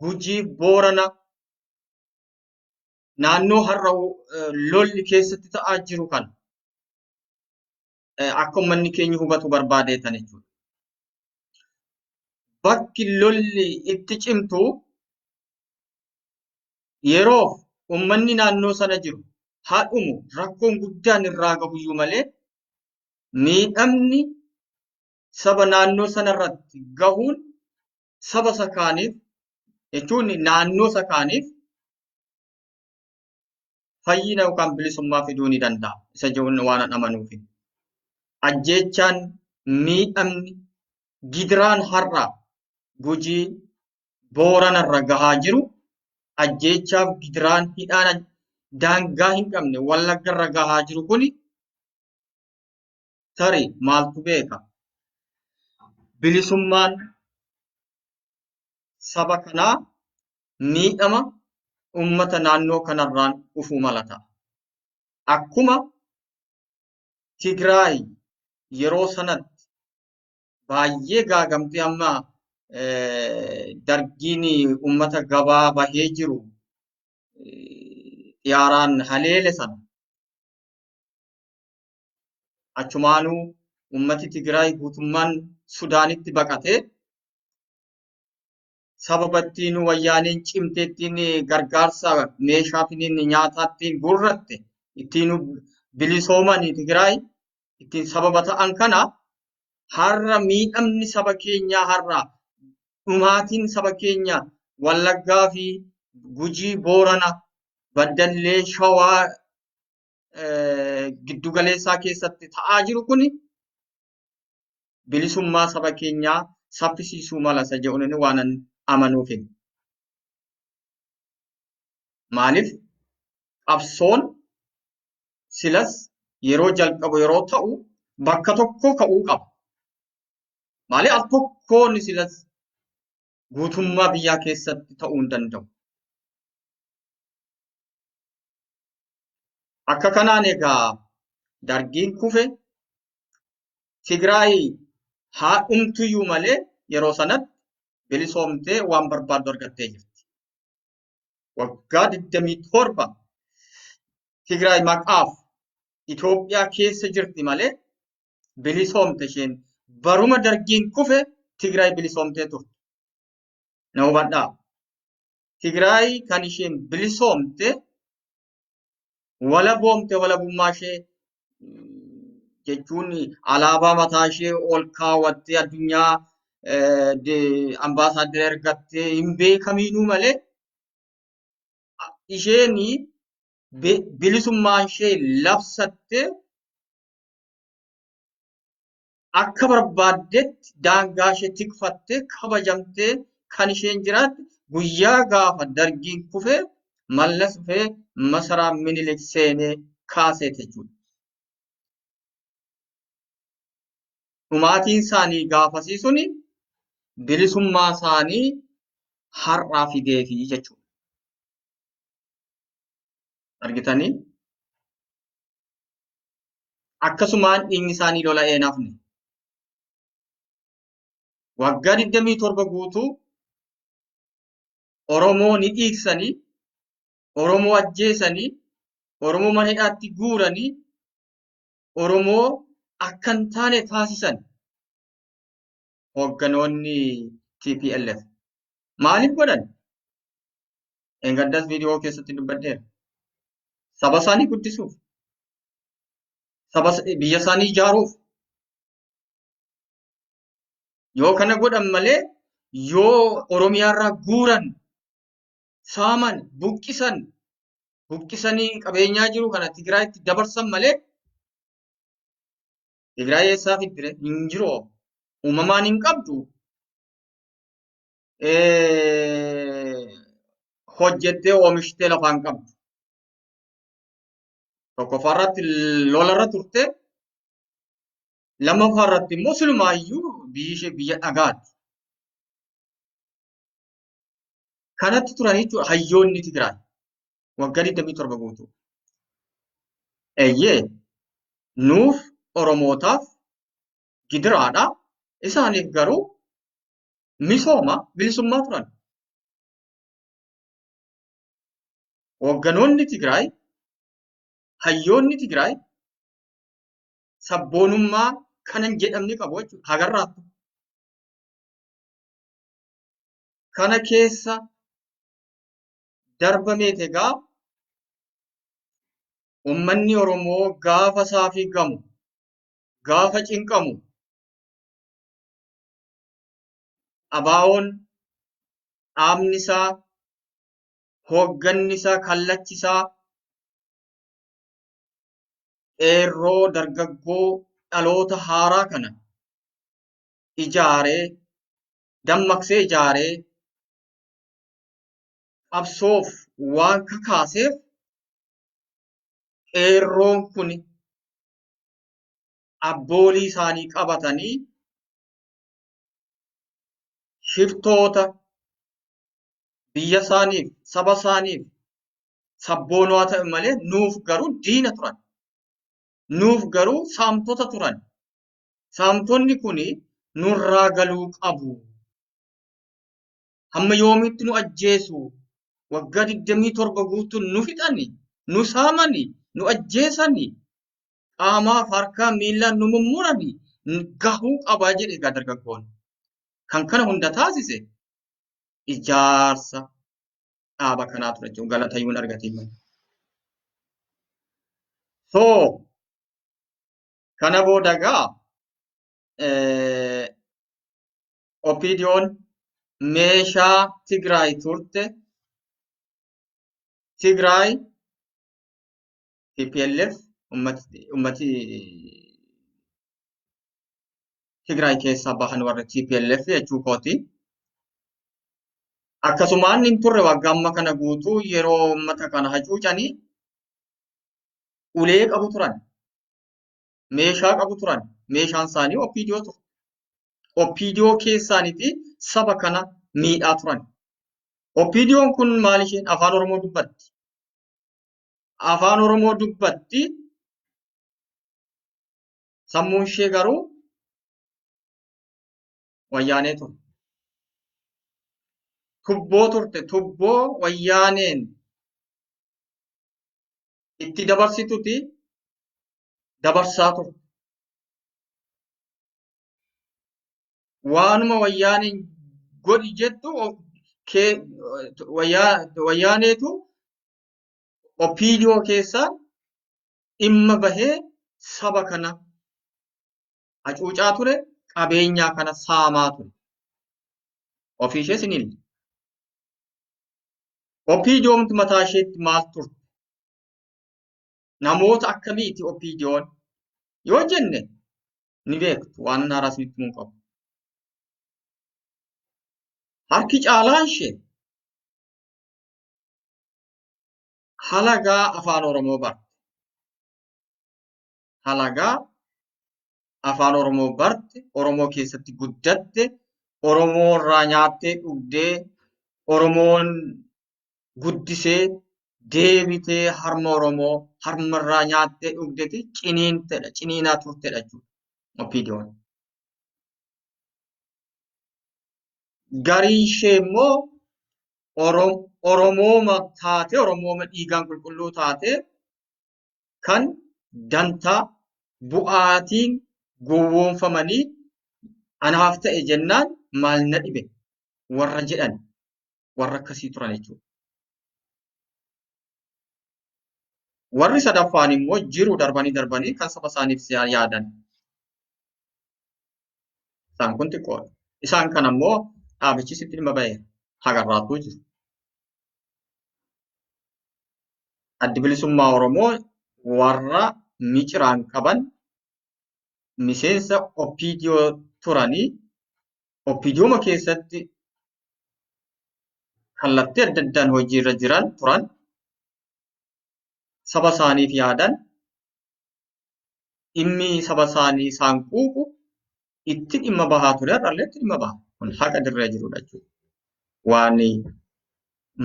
Gujii Boorana naannoo har'a lolli keessatti ta'aa jiru kana akka uummanni keenya hubatu barbaadeetan jechuudha. Bakki lolli itti cimtu yeroof uummanni naannoo sana jiru haadhumu rakkoon guddaan irraa gahuyyuu malee miidhamni saba naannoo sanarratti gahuun saba sakaaniif jechuun naannoo sakaaniif fayyina yookaan bilisummaa fiduu ni danda'a. Isa jechuun waan amanuuf. Ajjeechaan miidhamni gidiraan har'a Gujii Booranarra gahaa jiru ajjeechaaf gidiraan hidhaan daangaa hin qabne Wallaggarra gahaa jiru kuni tarii maaltu beeka? Bilisummaan saba kanaa miidhama uummata naannoo kanarraan dhufuu mala ta'a. Akkuma Tigraay yeroo sanatti baay'ee gaagamtee amma dargiin uummata gabaa bahee jiru xiyaaraan haleele sana achumaanuu uummati Tigraay guutummaan Sudaanitti baqatee sababa ittiin wayyaaneen cimtee ittiin gargaarsa meeshaatiin nyaataattiin gurratte ittiin bilisooman Tigraay ittiin sababa ta'an kana har'a miidhamni saba keenyaa har'a dhumaatiin saba keenya Wallaggaa fi Gujii Boorana Baddallee Shawaa giddugaleessaa keessatti ta'aa jiru kuni bilisummaa saba keenyaa saffisiisuu mala isa jedhuun waan amanuuf. Maaliif qabsoon silas yeroo jalqabu yeroo ta'u bakka tokko ka'uu qaba. Maaliif al tokkoon silas guutummaa biyyaa keessatti ta'uu hin danda'u. Akka kanaan egaa dargiin kufe Tigraay haa dhumtuyyuu malee yeroo sanatti bilisoomtee waan barbaaddu argattee jirti. Waggaa 27 Tigraay maqaaf Itoophiyaa keessa jirti malee bilisoomte isheen baruma dargiin kufe Tigraay bilisoomtee turte. Na hubadhaa. Tigraay kan isheen bilisoomte walaboomte walabummaa ishee jechuun alaabaa mataa ishee ol kaawwattee addunyaa ambaasaaddara ergattee hin beekamiinuu malee isheen bilisummaa ishee labsattee akka barbaaddetti daangaa ishee tikfattee kabajamtee kan isheen jiraatte guyyaa gaafa dargiin kufee mallas dhufee masaraa minilik seenee kaaseet jechuudha. Dhumaatiin isaanii gaafasii suni bilisummaa isaanii har'aa fideefi jechuudha. Argitanii? Akkasumaan dhiigni isaanii lola'ee nafne. Waggaa 27 guutuu Oromoo ni dhiiksanii, Oromoo ajjeesanii, Oromoo mana hidhaatti guuranii, Oromoo akka hin taane taasisan hoogganoonni TPLF. Maaliif godhan? Engaddas viidiyoo keessatti dubbadheera. Saba isaanii guddisuuf, biyya isaanii ijaaruuf. Yoo kana godhan malee yoo Oromiyaarraa guuran, saaman, buqqisanii qabeenyaa jiru kana Tigraayitti dabarsan malee Tigraay eessaa fiddire hin jiru. Uumamaan hin qabdu. Hojjettee oomishtee lafaan qabdu. Tokkoffaarratti lolarra turte, lammaffaarratti immoo silumaayyuu biyyi ishee biyya dhagaati. Kanatti turan jechuudha hayyoonni Tigraay waggaa 27 guutuu. Eeyyee nuuf Oromootaaf gidiraadha. Isaaniif garuu misooma bilisummaa turan. Hoogganoonni Tigraay, hayyoonni Tigraay sabboonummaa kanan jedhamni qabu jechuudha. Hagarraattu. Kana keessa darbameet egaa uummanni Oromoo gaafa isaa fiigamu, gaafa cinqamu, abaawoon dhaabni isaa, hoogganni isaa, kallachi isaa, qeerroo dargaggoo dhaloota haaraa kana ijaaree, dammaqsee ijaaree, qabsoof waan kakaaseef qeerroon kun abboolii isaanii qabatanii shiftoota biyya isaaniif, saba isaaniif sabboonaa ta'e malee nuuf garuu diina turan. Nuuf garuu saamtota turan. Saamtonni kun nurraa galuu qabu. Hamma yoomitti nu ajjeesu? Waggaa 27 guutuu nu fixani, nu saamani, nu ajjeesani, qaamaaf harkaa miilaan nu mummurani gahuu qabaa jedhe egaa dargaggoon. Kan kana hunda taasise ijaarsa dhaaba kanaa ture jechuudha. Galatayyuun argatiin malee. So kana booda egaa OPDO'n meeshaa Tigraay turte. Tigraay TPLF ummati Tigraay keessaa bahan warra TPLF jechuu kooti. Akkasumaan hin turre waggaa amma kana guutuu yeroo ummata kana hacuucanii ulee qabu turan. Meeshaa qabu turan. Meeshaan isaanii OPDO ture. OPDO keessaaniiti saba kana miidhaa turan. OPDO'n kun maal isheen afaan Oromoo dubbatti? Afaan Oromoo dubbatti. Sammuun ishee garuu wayyaanee ture. Tubboo turte. Tubboo wayyaaneen itti dabarsituti dabarsaa turte. Waanuma wayyaaneen godhi jettu wayyaaneetu OPDO keessaa dhimma bahee saba kana hacuucaa ture, qabeenyaa kana saamaa ture. Ofii ishee sinillee. OPDO'mti mataa isheetti maal turte? namoota akkamiiti OPDO'n yoo jenne ni beektu waan haaraa isinitti himuu qabu. Harki caalaan ishee halagaa afaan Oromoo barte. Halagaa afaan Oromoo barte, Oromoo keessatti guddatte, Oromoo irraa nyaattee dhugdee, Oromoon guddisee deebitee harma Oromoo harma irraa nyaattee dhugdeeti ciniinaa turtedha jechuudha. OPDO'n. Garii ishee immoo Oromooma taate, Oromooma dhiigaan qulqulluu taate kan dantaa bu'aatiin gowwoomfamanii anaaf ta'e jennaan maal na dhibe warra jedhan warra akkasii turan jechuudha. Warri sadaffaan immoo jiru darbanii kan saba isaaniif yaadan. Isaan kun xiqqoodha. Isaan kana immoo dhaabichi sitti dhimma ba'eera. Hagarraatuu jiru. Addi bilisummaa Oromoo warra miciraan qaban miseensa OPDO turanii OPDOma keessatti kallattii adda addaan hojiirra jiran turan saba isaaniif yaadan dhimmi saba isaanii isaan quuqu itti dhimma bahaa ture irrallee itti dhimma baha. Kun haqa dirree jirudha jechuudha. Waan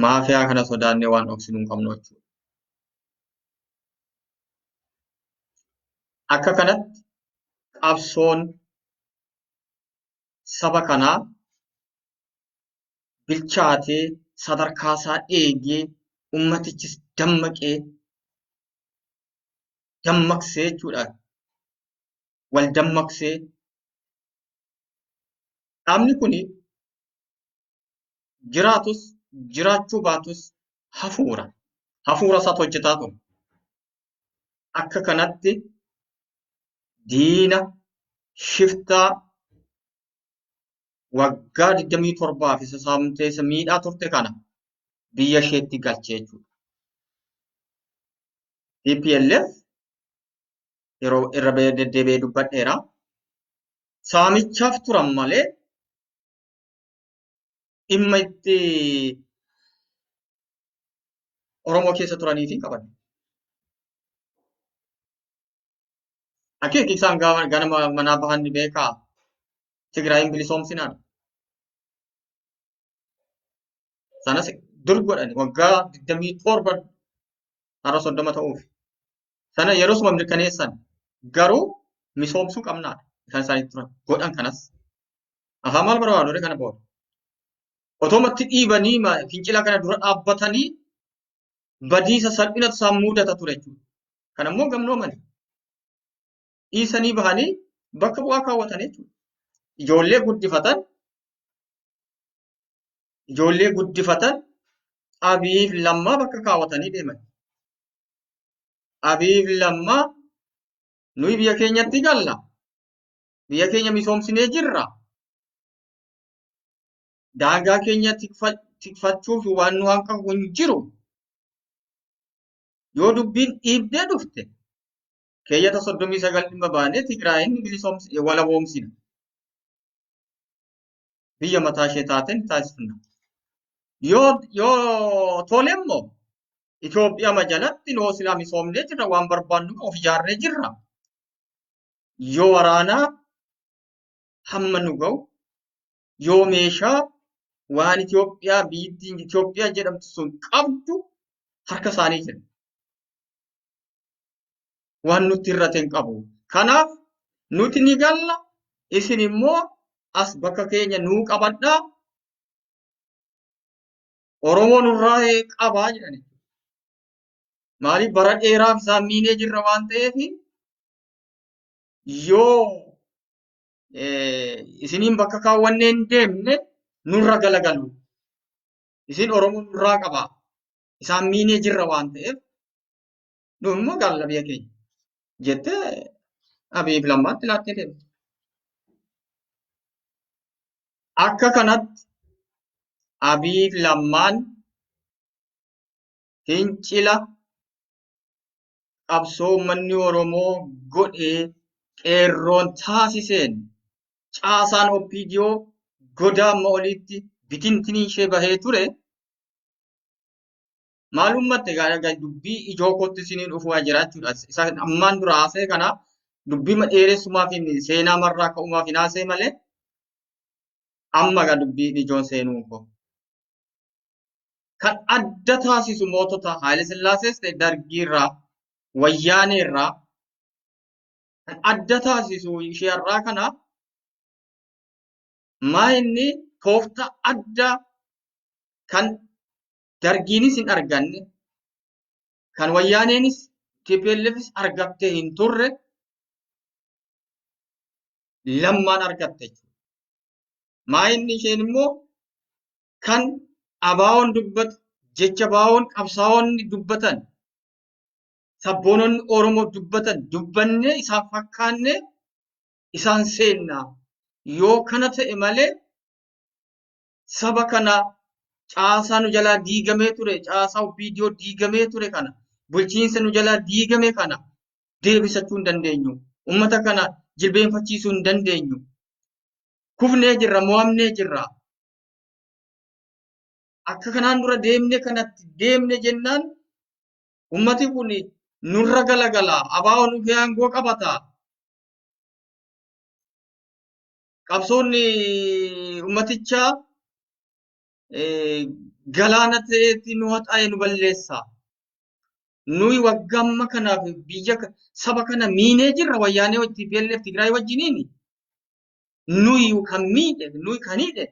maafiyaa kana sodaannee waan dhoksinuu hin qabnu jechuudha. Akka kanatti qabsoon saba kanaa bilchaatee sadarkaa isaa eegee ummatichis dammaqsee jechuudha. Wal dammaqsee dhaabni kun jiraatus jiraachuu baatus hafuura isaatu hojjetaa ture. Akka kanatti diina shiftaa waggaa 27 isa saamtee isa miidhaa turte kana biyya isheetti galchee jechuudha. TPLF yeroo irra deddeebi'ee dubbadheera. Saamichaaf turan malee dhimma itti Oromoo keessa turaniif hin qaban. Akeeki isaan ganama manaa bahan ni beekaa. Tigraayin bilisoomsinaadha. Sanas dur godhani waggaa 27 har'a 30 ta'uuf. Sana yeroo suma mirkaneessan garuu misoomsuu qabnaadha. Isaan isaanitti turan godhan kanas. Afaan maal barbaadu kana booda. Otoomatti dhiibanii fincila kana dura dhaabbatanii badiisa salphinatu isaan mudata ture jechuudha. Kanammoo gamnoomani. Dhiisanii bahanii bakka bu'aa kaawwatan jechuudha. Ijoollee guddifatan Abiif Lammaa bakka kaawwatanii deeman. Abiif Lammaa nuyi biyya keenyatti galla. Biyya keenya misoomsinee jirra. Daangaa keenya tikfachuuf waan nu hanqafu hin jiru. Yoo dubbiin dhiibdee dhufte keeyyata 39 dhimma baanee Tigraayin walaboomsina. Biyya mataa ishee taateen taasifna. Yoo tole immoo Itoophiyaa jalatti noo silaa misoomnee jirra waan barbaannu of ijaarree jirra. Yoo waraanaa hamma nu ga'u yoo meeshaa waan biyyiin Itoophiyaa jedhamtu sun qabdu harka isaanii jira. Waan nuti irratti hin qabu. Kanaaf nuti ni galla isin immoo as bakka keenya nuu qabadhaa. Oromoo nurraa qabaa jedhani. Maaliif bara dheeraaf isaan miinee jirra waan ta'eef yoo isiniin bakka kaawwannee hin deemne nurra galagalu. Isin Oromoo nurraa qabaa. Isaan miinee jirra waan ta'eef nu immoo galla biyya keenya jettee Abiif Lammaatti laattee deemte. Akka kanatti Abiif Lammaan fincila qabsoo uummanni Oromoo godhee qeerroon taasiseen caasaan OPDO godaa amma oliitti bitintinii ishee bahee ture. Maalummaatti egaa dubbii ijoo kootti isinii dhufaa jira jechuudha. Isa ammaan dura haasee kana dubbii dheeressumaaf seenaa marraa ka'umaaf hin haasee malee amma egaa dubbii ijoon seenuu koo. Kan adda taasisu mootota Haayile Sillaasees ta'e Dargiirraa Wayyaaneerraa kan adda taasisu isheerraa kana maa inni tooftaa addaa kan Dargiinis hin arganne kan Wayyaaneenis TPLFis argattee hin turre lammaan argatte jechuudha. Maa inni isheen immoo kan abaawoon dubbatu jecha abaawoon qabsaa'onni dubbatan sabboononni Oromoo dubbatan dubbannee isaan fakkaanne isaan seennaa yoo kana ta'e malee saba kana caasaa nu jalaa diigamee ture caasaa OPDO diigamee ture kana bulchiinsa nu jalaa diigame kana deebisachuu hin dandeenyu. Uummata kana jilbeenfachiisuu hin dandeenyu. Kufnee jirra, mo'amnee jirra. Akka kanaan dura deemne kanatti deemne jennaan uummati kun nurra galagala abaawoon dhufee aangoo qabata. Qabsoonni uummatichaa galaana ta'eetti nu haxaa'e nu balleessa. Nuyi waggaa amma kanaaf biyya saba kana miinee jirra Wayyaanee TPLF Tigraay wajjiniini. Nuyi kan miidhe, nuyi kan hidhe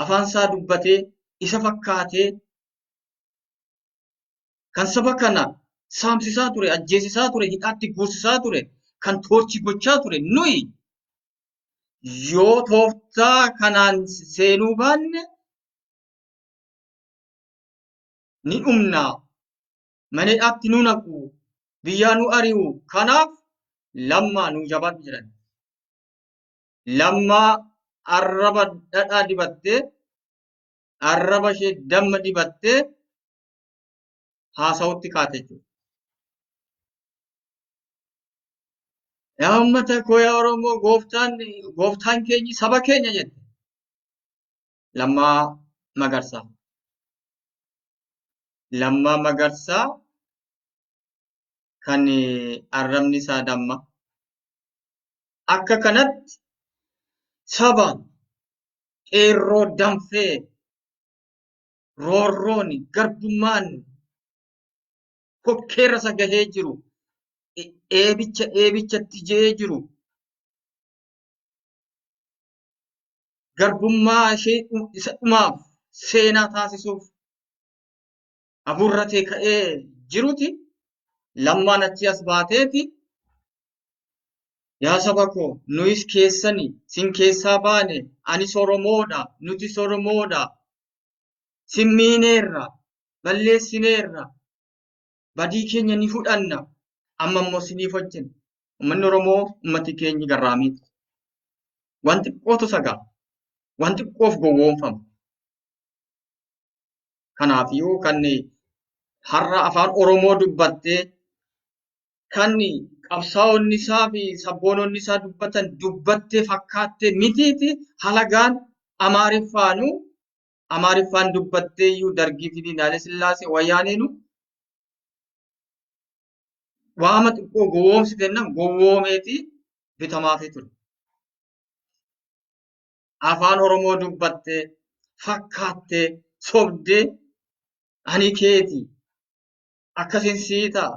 afaan isaa dubbatee isa fakkaatee kan saba kana saamsisaa ture, ajjeesisaa ture, hidhaatti guursisaa ture, kan toorchi gochaa ture nuyi yoo tooftaa kanaan seenuu baanne ni dhumnaa. Maneedhaatti nu naqu, biyyaa nu ari'u. Kanaaf lammaa nu jabaatu jedhan. Lammaa arraba dhadhaa dibattee, arraba ishee damma dibattee haasawutti kaate jechuudha. Yaa uummata koo yaa Oromoo gooftaan keenya saba keenya jette. Lammaa Magarsaa. Lammaa Magarsaa kan arrabni isaa damma. Akka kanatti saba qeerroo danfee roorroon garbummaan kokkeerra isa gahee jiru eebichatti je'ee jiru garbummaa ishee isa dhumaaf seenaa taasisuuf aburratee ka'ee jiruti lammaan achi as baateeti yaa saba koo nuyis keessani sin keessaa baane anis Oromoodha nutis Oromoodha sin miineerra balleessineerra badii keenya ni fudhanna amma immoo siniif hojjenna. Uummanni Oromoo uummati keenya garraamiiti. Wanti xiqqootu sagaa wanti xiqqoof gowwoomfama. Kanaafiyyuu kan har'a afaan Oromoo dubbattee kan qabsaa'onni isaa fi sabboononni isaa dubbatan dubbattee fakkaattee mitiiti halagaan Amaariffaan dubbattee iyyuu Dargii fi Haayile Sillaasee Wayyaaneenu waama xiqqoo gowwoomsitennaan gowwoomeeti bitamaafii ture. Afaan Oromoo dubbattee fakkaattee sobdee ani keeti akkasin sii ta'a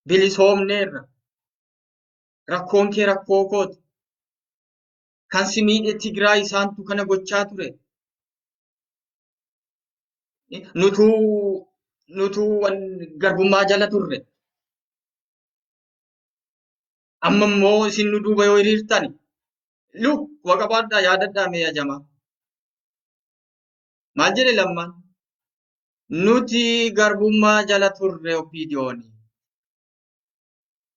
bilisoomneerra rakkoon kee rakkoo kooti kan si miidhe Tigraay isaantu kana gochaa ture. Nutuu garbummaa jala turre. Amma immoo isin nu duuba yoo hiriirtani waqabaadhaa yaadadhaa mee ajamaa. Maal jedhe lammaan? Nuti garbummaa jala turre OPDO'ni.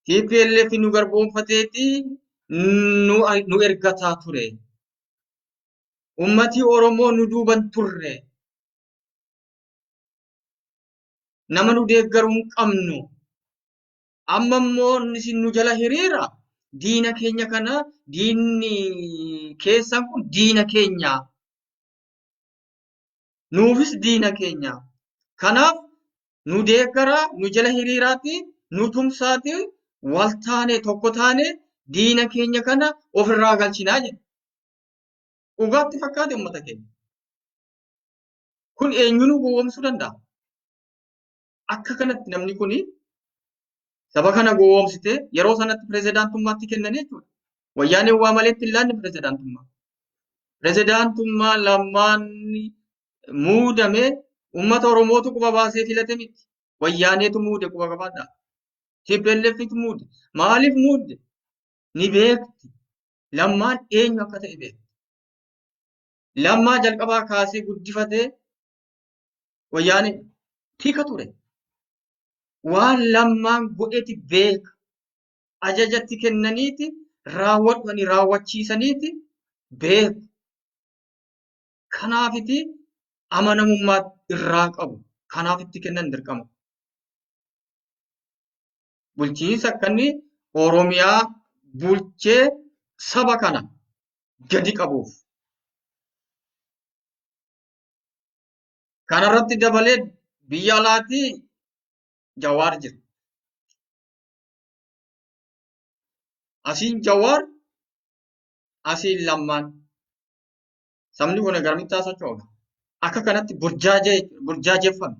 TPLF nu garboomfateeti nu ergataa ture. Ummati Oromoo nu duuban turre. Nama nu deeggaruu hin qabnu. Amma immoo isin nu jala hiriira. Diina keenya kana diinni keessan kun diina keenya. Nuufis diina keenya. Kanaaf nu deeggaraa, nu jala hiriiraati, nu tumsaati, wal taane tokko taane diina keenya kana ofirraa galchinaa jedha. Dhugaatti fakkaate uummata keenya. Kun eenyunuu gowwoomsuu danda'a. Akka kanatti namni kuni saba kana gowwoomsitee yeroo sanatti pirezidaantummaatti kennan jechuudha. Wayyaaneen waa maleetti hin laanne pirezidaantummaa. Pirezidaantummaa lammaan muudame uummata Oromootu quba baasee filate miti. Wayyaaneetu muude quba qabaadhaa. TPLFitu muude. Maaliif muude? Ni beekti. Lammaan eenyu akka ta'e beekti. Lammaa jalqabaa kaasee guddifatee wayyaanee tika ture. Waan lammaan godheti beeka. Ajajatti kennaniiti raawwadhani raawwachiisaniiti beeku. Kanaafiti amanamummaa irraa qabu. Kanaaf itti kennan dirqama. Bulchiinsa akkanni Oromiyaa bulchee saba kana gadi qabuuf. Kanarratti dabalee biyya alaatii Jawaar jira. Asiin Jawaar, asiin lammaan. Sabni kun garamitti socho'uudha. Akka kanatti burjaajeffame.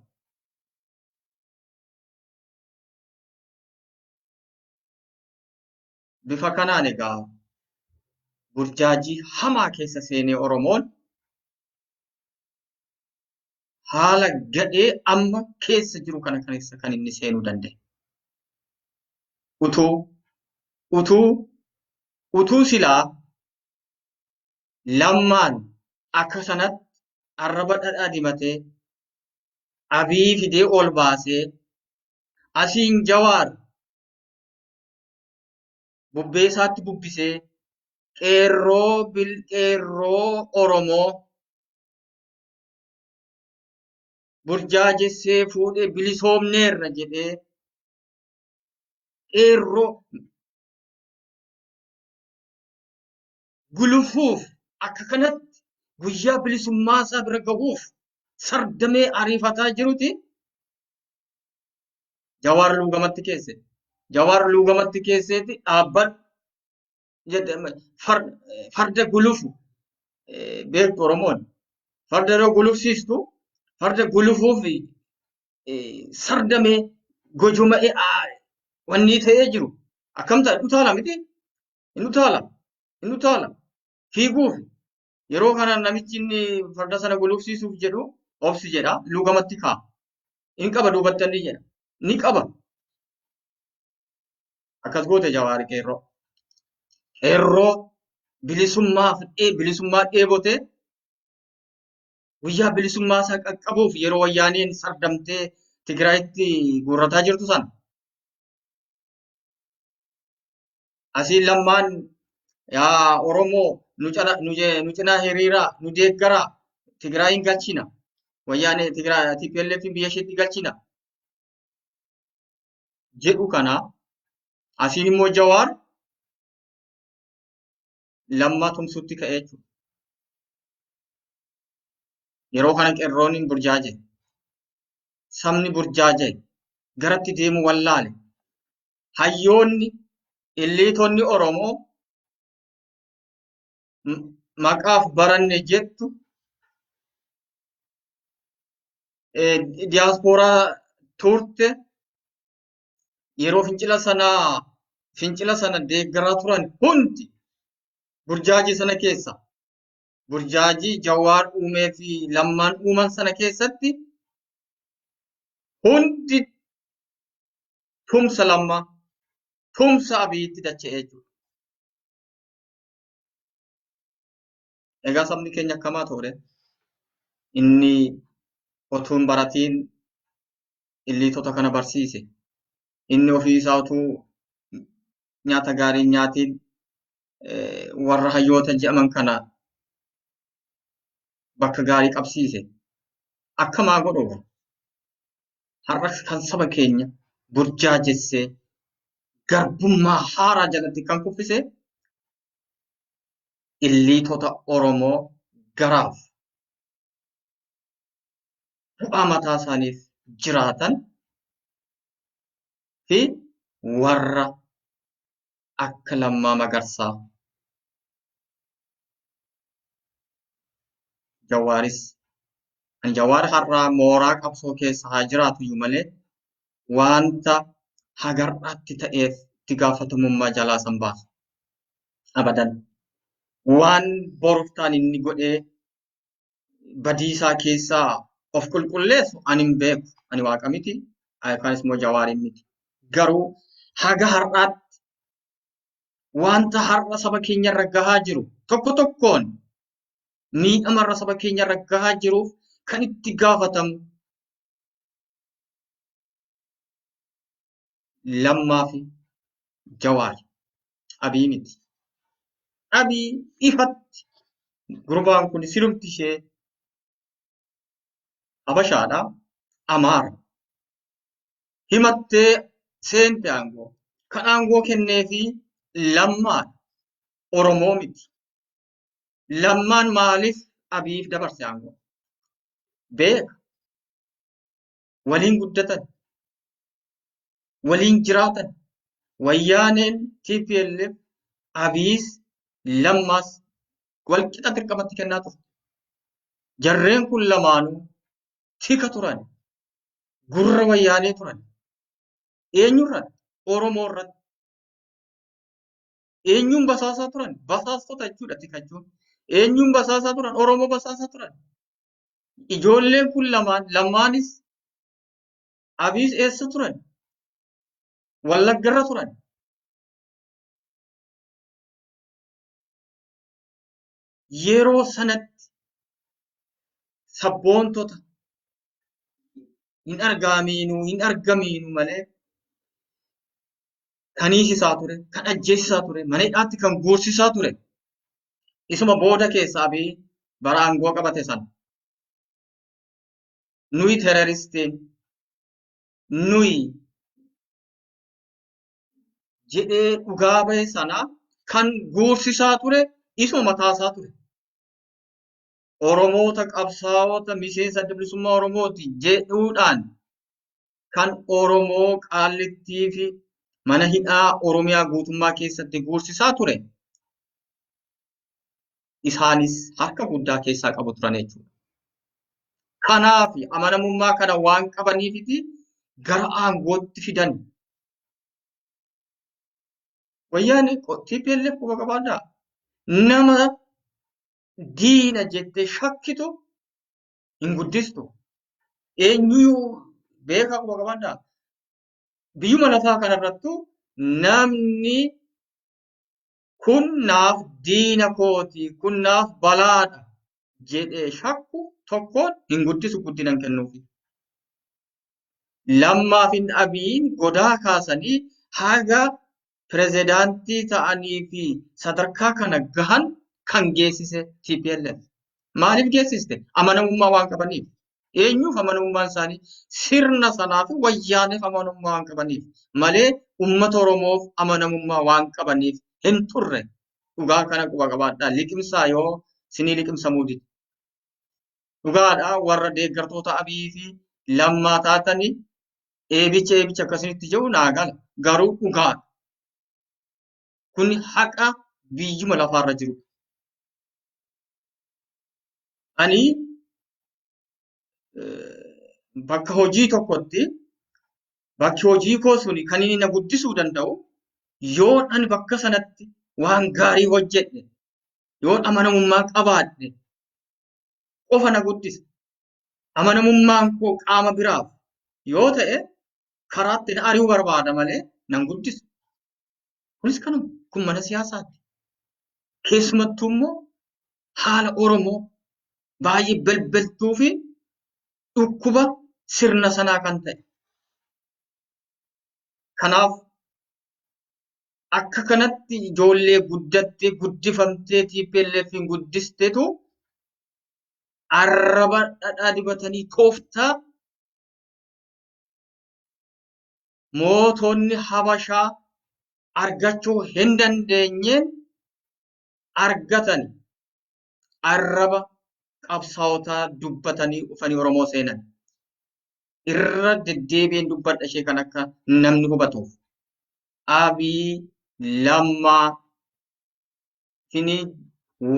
Bifa kanaan egaa burjaajii hamaa keessa seenee Oromoon haala gadhee amma keessa jiru kana keessa kan inni seenuu danda'e. Utuu silaa lammaan akka sanatti arraba dhadhaa dimatee abii fidee ol baasee asiin Jawaar bubbee isaatti bubbisee qeerroo Oromoo burjaajessee fuudhee bilisoomneerra jedhee qeerroo gulufuuf akka kanatti guyyaa bilisummaa isaa bira gahuuf sardamee ariifataa jiruti Jawaar luugamatti keesse. Jawaar luugamatti keesseeti dhaabbadhu farda gulufu beektu Oromoon. Farda yeroo gulufsiistu farda gulufuuf sardamee gojoma'ee wanni ta'ee jiru akkam ta'a utaala miti? Inni utaala. Fiiguuf yeroo kana namichi inni farda sana gulufsiisuuf jedhu obsi jedha luugamatti kaa'a. Inni qaba duubatti inni jedha. Ni qaba. Akkas goote Jawaari qeerroo. Qeerroo bilisummaa dheebote guyyaa bilisummaa isaa qaqqabuuf yeroo wayyaaneen sardamtee Tigraayitti guurrataa jirtu sana. Asiin lammaan yaa Oromoo nu cinaa hiriiraa nu deeggaraa Tigraayin galchina. Wayyaanee TPLF biyya isheetti galchina. Jedhu kana asiin immoo Jawaar lammaa tumsuutti ka'ee jechuudha. Yeroo kana qeerroon hin burjaaje. Sabni burjaaje garatti deemu wallaale. Hayyoonni illiitonni Oromoo maqaaf baranne jettu diyaaspooraa turte yeroo fincila sana deeggaraa turan hundi burjaajii sana keessa burjaajii Jawaar uumee fi lammaan uuman sana keessatti hundi tumsa lammaa tumsa abiyyitti dacha'ee jiru. Egaa sabni keenya akkamaa ture inni otuun baratiin illiitota kana barsiise. Inni ofii isaa utuu nyaata gaarii nyaatiin warra hayyoota jedhaman kana bakka gaarii qabsiise. Akkamaa godhuudha. Har'a kan saba keenya burjaajessee garbummaa haaraa jalatti kan kuffise illiitota Oromoo garaaf bu'aa mataa isaaniif jiraatan fi warra akka Lammaa Magarsaa, Jawaaris, Jawaar har'aa mooraa qabsoo keessa haa jiraatu iyyuu malee wanta hagar'aatti ta'eef itti gaafatamummaa jalaa san baasa. Abadan. Waan boruuf ta'an inni godhee badiisaa keessaa of qulqulleessu ani hin beeku. Ani waaqa miti. Yookaan immoo Jawaarin miti. Garuu haga har'aatti wanta har'a saba keenya irra gahaa jiru tokko tokkoon miidhamarra saba keenya irra gahaa jiruuf kan itti gaafatamu Lammaa fi Jawaar. Abii miti. Abii ifatti gurbaan kun silumti ishee Habashaadha. Amaara. Himattee seente aangoo. Kan aangoo kenneefi Lammaadha. Oromoo miti. Lammaan maaliif Abiif dabarse aangoo? Beeka. Waliin guddatan. Waliin jiraatan. Wayyaaneen TPLF Abiis Lammaas walqixa dirqamatti kennaa turte. Jarreen kun lamaanuu tika turan. Gurra wayyaanee turan. Eenyurratti? Oromoo irratti. Eenyuun basaasaa turan? Basaastota jechuudha tikachuun. Eenyuun basaasaa turan? Oromoo basaasaa turan. Ijoolleen kun lamaanis Abiis eessa turan? Wallaggarra turan. Yeroo sanatti sabboontota hin argamiinu malee kan hiisisaa ture, kan ajjeesisaa ture, mana hidhaatti kan guursisaa ture. Isuma booda keessaa Abii bara aangoo qabate sana. Nuyi teroristiin, nuyi jedhee dhugaa bahe sana kan guursisaa ture isuma mataasaa ture. Oromoota qabsaa'ota miseensa adda bilisummaa Oromooti jedhuudhaan kan Oromoo qaallittii fi mana hidhaa Oromiyaa guutummaa keessatti guursisaa ture. Isaanis harka guddaa keessaa qabu turan jechuudha. Kanaaf amanamummaa kana waan qabaniifiti gara aangootti fidan. Wayyaanee TPLF quba qabaadhaa. Nama diina jettee shakkitu hin guddistu. Eenyuyyuu beekaa quba qabaadhaa. Biyyuma lafaa kanarrattuu namni kun naaf diina kooti, kun naaf balaadha jedhee shakku tokkoon hin guddisu guddina kennuufi. Lammaa fi Abiin godaa kaasanii haga pirezidaantii ta'anii fi sadarkaa kana gahan kan geessise TPLF. Maaliif geessiste? Amanamummaa waan qabaniif. Eenyuuf amanamummaan isaanii? Sirna sanaa fi wayyaaneef amanamummaa waan qabaniif malee uummata Oromoof amanamummaa waan qabaniif hin turre. Dhugaa kana quba qabaadhaa. Liqimsaa yoo sinii liqimsamuu dide. Dhugaadhaa warra deeggartoota Abii fi Lammaa taatanii eebicha akkasinitti jiru naa gala. Garuu dhugaadha. Kun haqa biyyuma lafaarra jiru. Ani bakka hojii tokkotti bakki hojii koo suni kan inni na guddisuu danda'u yoo ani bakka sanatti waan gaarii hojjedhe yoo amanamummaa qabaadhe qofa na guddisa. Amanamummaan koo qaama biraaf yoo ta'e karaatti na ari'uu barbaada malee nan guddisu. Kunis kanuma kun mana siyaasaati. Keessumattuu immoo haala Oromoo baay'ee balbaltuu fi dhukkuba sirna sanaa kan ta'e. Kanaaf akka kanatti ijoollee guddattee guddifamtee TPLFin guddisteetu arraba dhadhaa dibatanii tooftaa mootonni Habashaa argachuu hin dandeenyeen argatan arraba qabsaa'otaa dubbatanii dhufanii Oromoo seenan. Irra deddeebiin dubbadha ishee kan akka namni hubatuuf. Abii Lammaa fini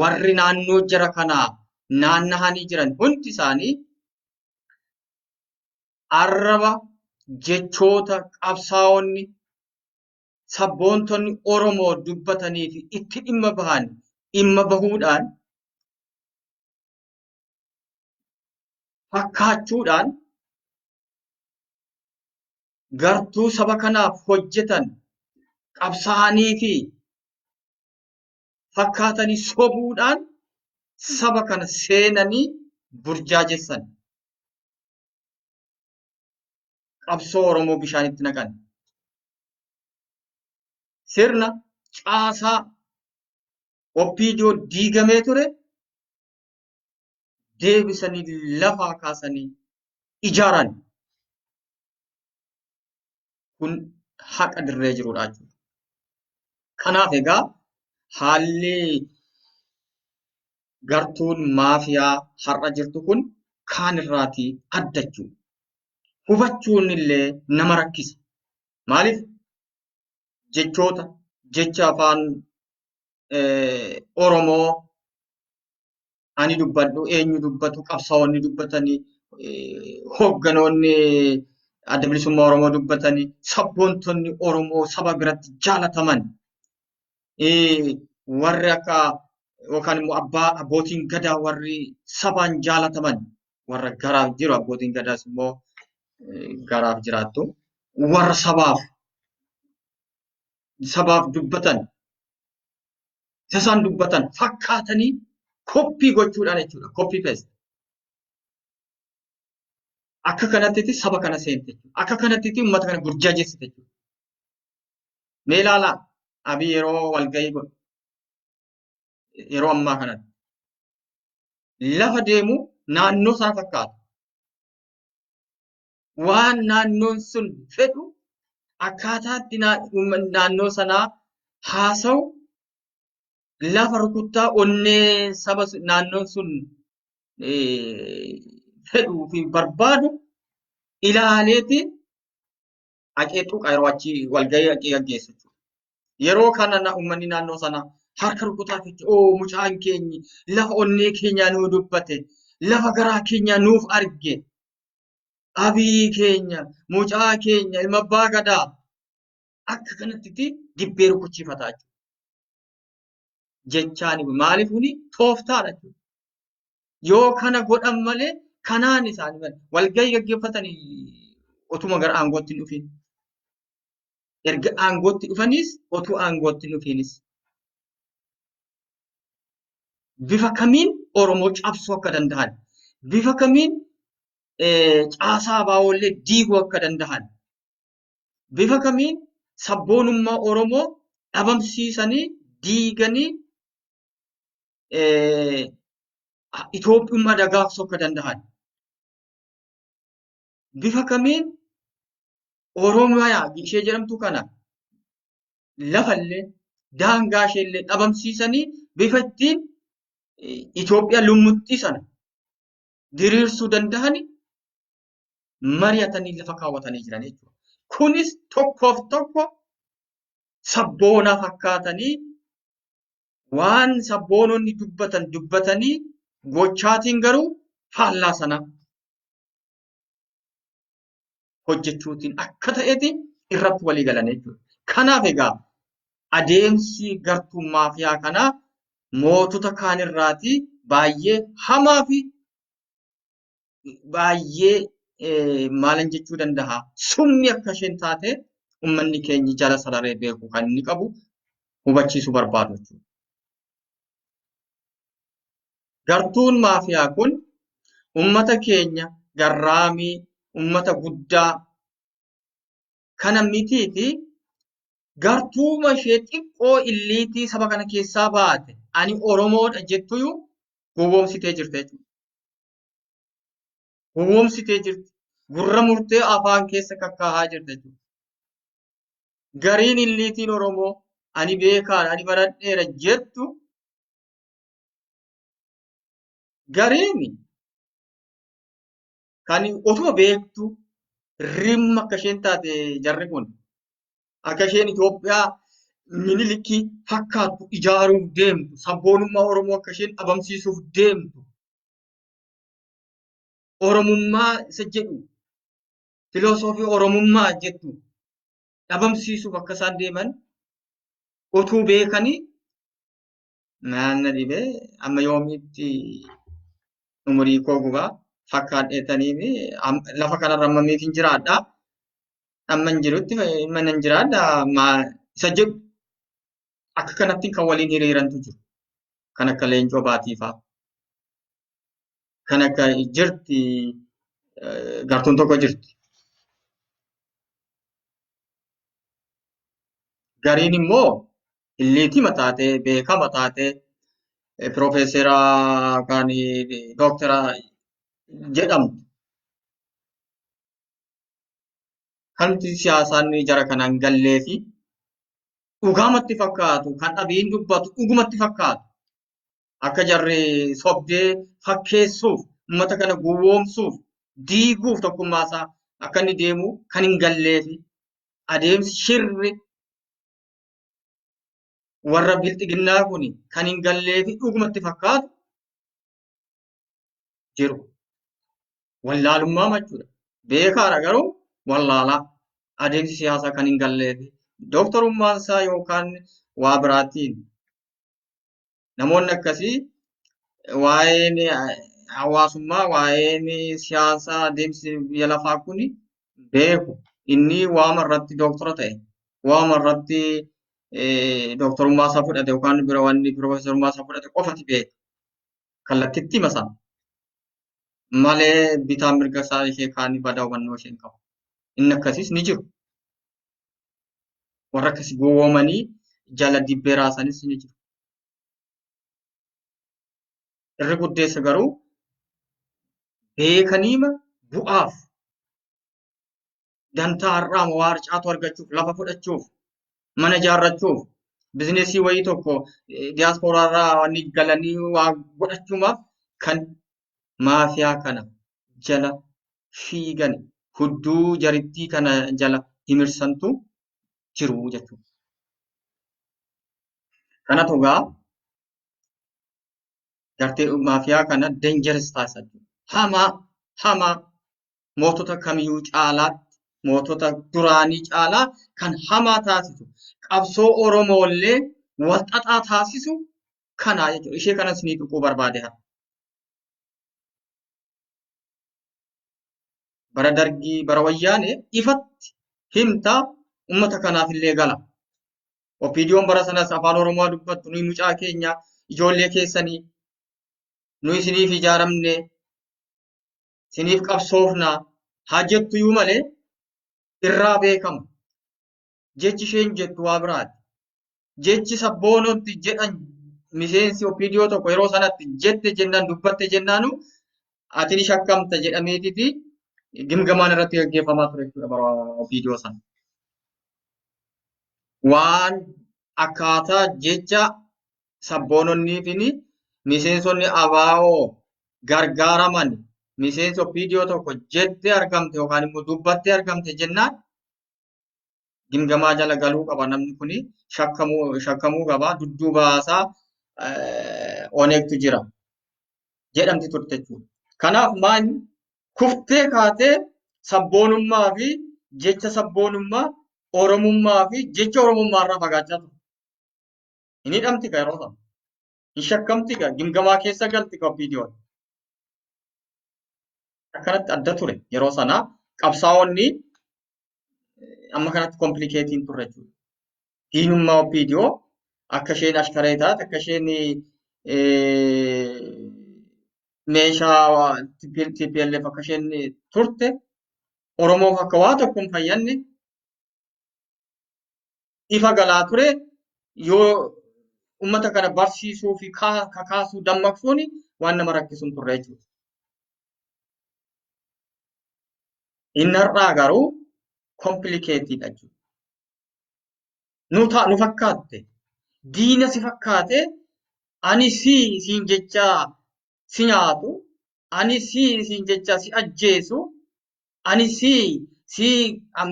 warri naannoo jara kanaa naannahanii jiran hundi isaanii arraba jechoota qabsaa'onni sabboontonni Oromoo dubbatanii fi itti dhimma bahuudhaan fakkaachuudhaan gartuu saba kanaaf hojjetan qabsaa'anii fi fakkaatanii sobuudhaan saba kana seenanii burjaajessan. Qabsoo Oromoo bishaanitti naqan. Sirna caasaa OPDO diigamee ture deebisanii lafaa kaasanii ijaaran. Kun haqa dirree jirudha jechuudha. Kanaaf egaa haalli gartuun maafiyaa har'a jirtu kun kaan irraatii adda jechuudha. Hubachuun illee nama rakkisa. Maaliif jecha afaan Oromoo ani dubbadhu eenyu dubbatu qabsaa'onni dubbatanii hoogganoonni adda bilisummaa Oromoo dubbatanii sabboontonni Oromoo saba biratti jaalataman warri akka yookaan immoo abbootiin gadaa warri sabaan jaalataman warra garaaf jiru abbootiin gadaas immoo garaaf jiraattu warra sabaaf dubbatan isaan dubbatan fakkaatanii koppii gochuudhaan jechuudha. Koppii peest. Akka kanatti saba kana seente jechuudha. Akka kanatti uummata kana burjaajessite jechuudha. Mee ilaalaa Abiy yeroo walgahii godhu yeroo ammaa kanatti lafa deemu naannoo sana fakkaata. Waan naannoon sun fedhu akkaataatti naannoo sanaa haasa'u lafa rukuttaa onnee saba naannoon sun fedhuu fi barbaadu ilaaleeti aqeexuuqa yeroo achi walgahii aqee gaggeessu. Yeroo kana uummanni naannoo sanaa harka rukutaa fi mucaan keenyi lafa onnee keenyaa nuu dubbate lafa garaa keenyaa nuuf arge Abiy keenya mucaa keenya ilma abbaa gadaa akka kanatti dibbee rukuchiifataa jechuudha. Jechaan maaliif kuni tooftaadha jechuudha. Yoo kana godhan malee kanaan isaan walgahii gaggeeffatanii otuma gara aangootti hin dhufin. Erga aangootti dhufanis otuu aangootti hin dhufinis. Bifa kamiin Oromoo cabsuu akka danda'an, bifa kamiin caasaa baawollee diiguu akka danda'an, bifa kamiin sabboonummaa Oromoo dhabamsiisanii diiganii Itoophiyummaa dagaagsuu akka danda'an, bifa kamiin Oromiyaa ishee jedhamtu kana lafallee daangaa isheellee dhabamsiisanii bifa ittiin Itoophiyaa lummuttii sana diriirsuu danda'an mari'atanii lafa kaawwatanii jiran jechuudha. Kunis tokkoof tokko sabboonaa fakkaatanii waan sabboononni dubbatanii gochaatiin garuu faallaa sana hojjechuutiin akka ta'eeti irratti walii galan jechuudha. Kanaaf egaa adeemsi gartuu maafiyaa kanaa mootota kaanirraatii baay'ee hamaa fi baay'ee maalan jechuu danda'a sumni akka isheen taate uummanni keenya jala sararee beeku kan inni qabu hubachiisuu barbaadu jechuudha. Gartuun maafiyaa kun uummata keenya garraamii uummata guddaa kana mitiiti gartuuma ishee xiqqoo illiitii saba kana keessaa baate ani Oromoodha jettuyyuu gowwoomsitee jirte jechuudha. Gowwoomsitee jirti. Gurra murtee afaan keessa kakkaahaa jirte jechuudha. gariin illiitiin Oromoo ani beekaan ani baradheera jettu gariin kan otoo beektu rimma akka isheen taate jarri kun akka isheen Itoophiyaa minilikii fakkaattu ijaaruuf deemtu sabboonummaa Oromoo akka isheen dhabamsiisuuf deemtu Oromummaa isa jedhu filosoofii Oromummaa jettu dhabamsiisuuf akka isaan deeman otuu beekanii maal na dhibee amma yoomiitti umurii koo gubaa fakkaadheetanii fi lafa kanarra ammamiif hin jiraadhaa amma hin jirutti mana hin jiraadhaa isa jedhu akka kanatti kan waliin hiriirantu jiru kan akka leencoo baatiifaa kan akka jirti gartuun tokko jirti. Gariin immoo illiitii mataatee beekama taatee piroofeesera kan dooktara jedhamtu kanti siyaasaan jara kanaan gallee fi dhugaamatti fakkaatu kan dhabiin dubbatu dhugumatti fakkaatu akka jarri sobdee fakkeessuuf uummata kana gowwoomsuuf diiguuf tokkummaasaa akka inni deemu kan hin gallee fi adeemsi shirri warra bilxiginnaa kun kan hin gallee fi dhugumatti fakkaatu jiru. Wallaalummaa jechuudha. Beekaadha garuu wallaalaa adeemsi siyaasaa kan hin gallee fi dooktarummaan isaa yookaan waa biraatiin namoonni akkasii waa'een hawaasummaa waa'een siyaasaa adeemsi biyya lafaa kun beeku inni waama irratti dooktara ta'e waama irratti dooktarummaa isaa fudhate yookaan bira wanni piroofeesarummaa isaa fudhate qofati beeka kallattitti masaa malee bitaan mirga isaa ishee kaanii badaa hubannoo isheen qabu inni akkasiis ni jiru warra akkasii gowwoomanii jala dibbee raasanis ni jiru. Irri guddeessa garuu beekaniima bu'aaf dantaa har'aa waarcaatu argachuuf lafa fudhachuuf mana ijaarrachuuf bizineesii wayii tokko diyaaspooraarraa wanni galanii waa godhachuumaaf kan maafiyaa kana jala fiigan hudduu jarittii kana jala himirsantu jiru jechuudha. Kanatu gaa gartee maafiyaa kana dangerous taasisa jechuudha. Hamaa mootota kamiyyuu caalaatti mootota duraanii caalaa kan hamaa taasisu qabsoo Oromoollee walxaxaa taasisu kana jechuudha. Ishee kanas ni tuquu barbaade haa. Bara dargii bara wayyaanee ifatti himtaa uummata kanaaf illee gala. Opiidiyoon bara sanas afaan Oromoo dubbattu nuyi mucaa keenya ijoollee keessanii nuyi isiniif ijaaramne isiniif qabsoofnaa haa jettu iyyuu malee irraa beekama. Jechi isheen jettu waa biraati. Jechi sabboonotti jedhan miseensi opiidiyoo tokko yeroo sanatti jette jennaan dubbatte jennaanu ati ni shakkamta jedhameetiti gimgamaan irratti gaggeeffamaa ture jechuudha bara opiidiyoo sana. Waan akkaataa jecha sabboononnii fi miseensonni abaa'oo gargaaraman miseensi opiidiyoo tokko jette argamte yookaan immoo dubbatte argamte jennaan gimgamaa jala galuu qaba namni kuni shakkamuu qaba dudduubaasaa oneegtu jira jedhamti turte jechuudha. Kanaaf maan kuftee kaatee sabboonummaa fi jecha sabboonummaa Oromummaa fi jecha Oromummaa irraa fagaachaa ture. Hin hidhamti ka yeroo sana. Hin shakkamti ka gimgamaa keessa galti ka opiidiyoon. Akkanatti adda ture yeroo sanaa qabsaa'onni amma kanatti komplikeetiin turre jechuudha. Diinummaa opiidiyoo akka isheen ashkaree taate akka isheen meeshaa TPLF akka isheen turte Oromoof akka waa tokko hin fayyadne ifa galaa ture yoo uummata kana barsiisuu fi kakaasuu dammaqsuun waan nama rakkisuun turre jechuudha. Inni har'aa garuu komplikeetiidha jechuudha. nu fakkaatte. Diina si fakkaate ani siin jechaa si nyaatu, ani siin jechaa si ajjeesu, ani si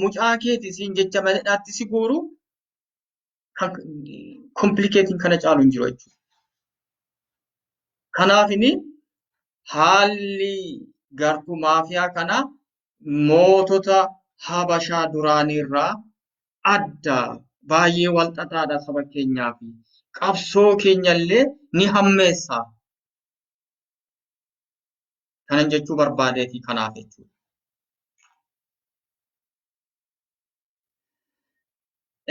mucaa keeti siin jecha maledhaatti si guuru komplikeetiin kana caalu hin jiru jechuudha. Kanaafini haalli gartuu maafiyaa kana mootota Habashaa duraaniirraa adda baay'ee wal xaxaadha saba keenyaa fi qabsoo keenyallee ni hammeessa. Kanan jechuu barbaadeefi kanaaf jechuudha.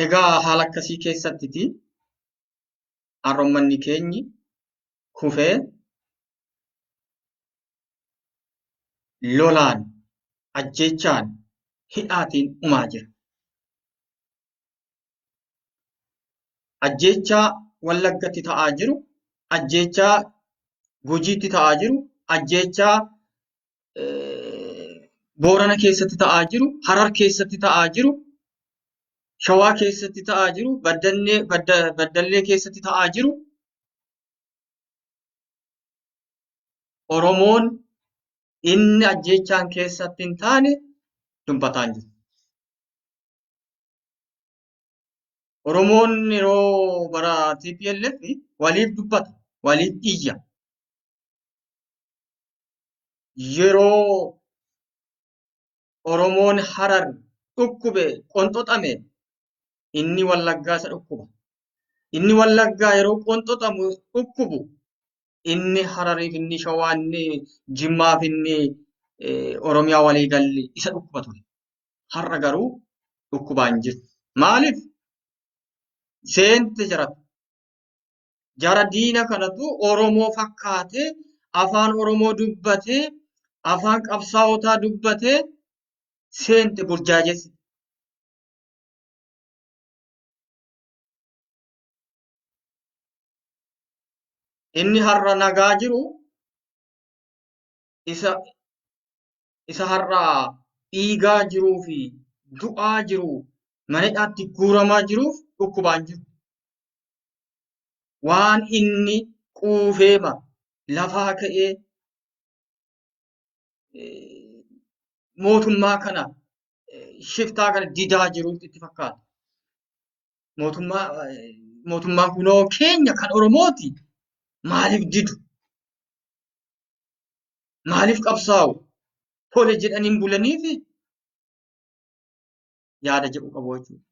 Egaa haala akkasii keessattiti harroommanni keenyi kufee lolaan, ajjeechaan, hidhaatiin dhumaa jira. Ajjeechaa Wallaggatti ta'aa jiru, ajjeechaa Gujiitti ta'aa jiru, ajjeechaa Boorana keessatti ta'aa jiru, Harar keessatti ta'aa jiru, Shawaa keessatti ta'aa jiru, Baddallee keessatti ta'aa jiru. Oromoon inni ajjeechaan keessatti hin taane dubbataa hin jiru. Oromoon yeroo bara TPLF waliif dubbata, waliif iyya. Yeroo Oromoon Harar dhukkube, qonxoxame inni Wallaggaa isa dhukkuba. Inni Wallaggaa yeroo qonxoxamu dhukkubu inni Harariif, inni Shawaa, inni Jimmaaf, inni Oromiyaa waliigalli isa dhukkuba ture. Har'a garuu dhukkubaa hin jiru. Maaliif? Seente jaratu. Jara diina kanatu Oromoo fakkaatee afaan Oromoo dubbatee afaan qabsaa'otaa dubbatee seente burjaajessi. Inni har'a nagaa jiru isa har'a dhiigaa jiruu fi du'aa jiru mana hidhaatti guuramaa jiruuf dhukkubaan jiru. Waan inni quufeema lafaa ka'ee mootummaa kana shiftaa kana didaa jiruutti itti fakkaata. Mootummaa kunoo keenya kan Oromooti. Maaliif didu? Maaliif qabsaa'u? Tole jedhanii bulaniifi yaada jedhu qabu jechuudha.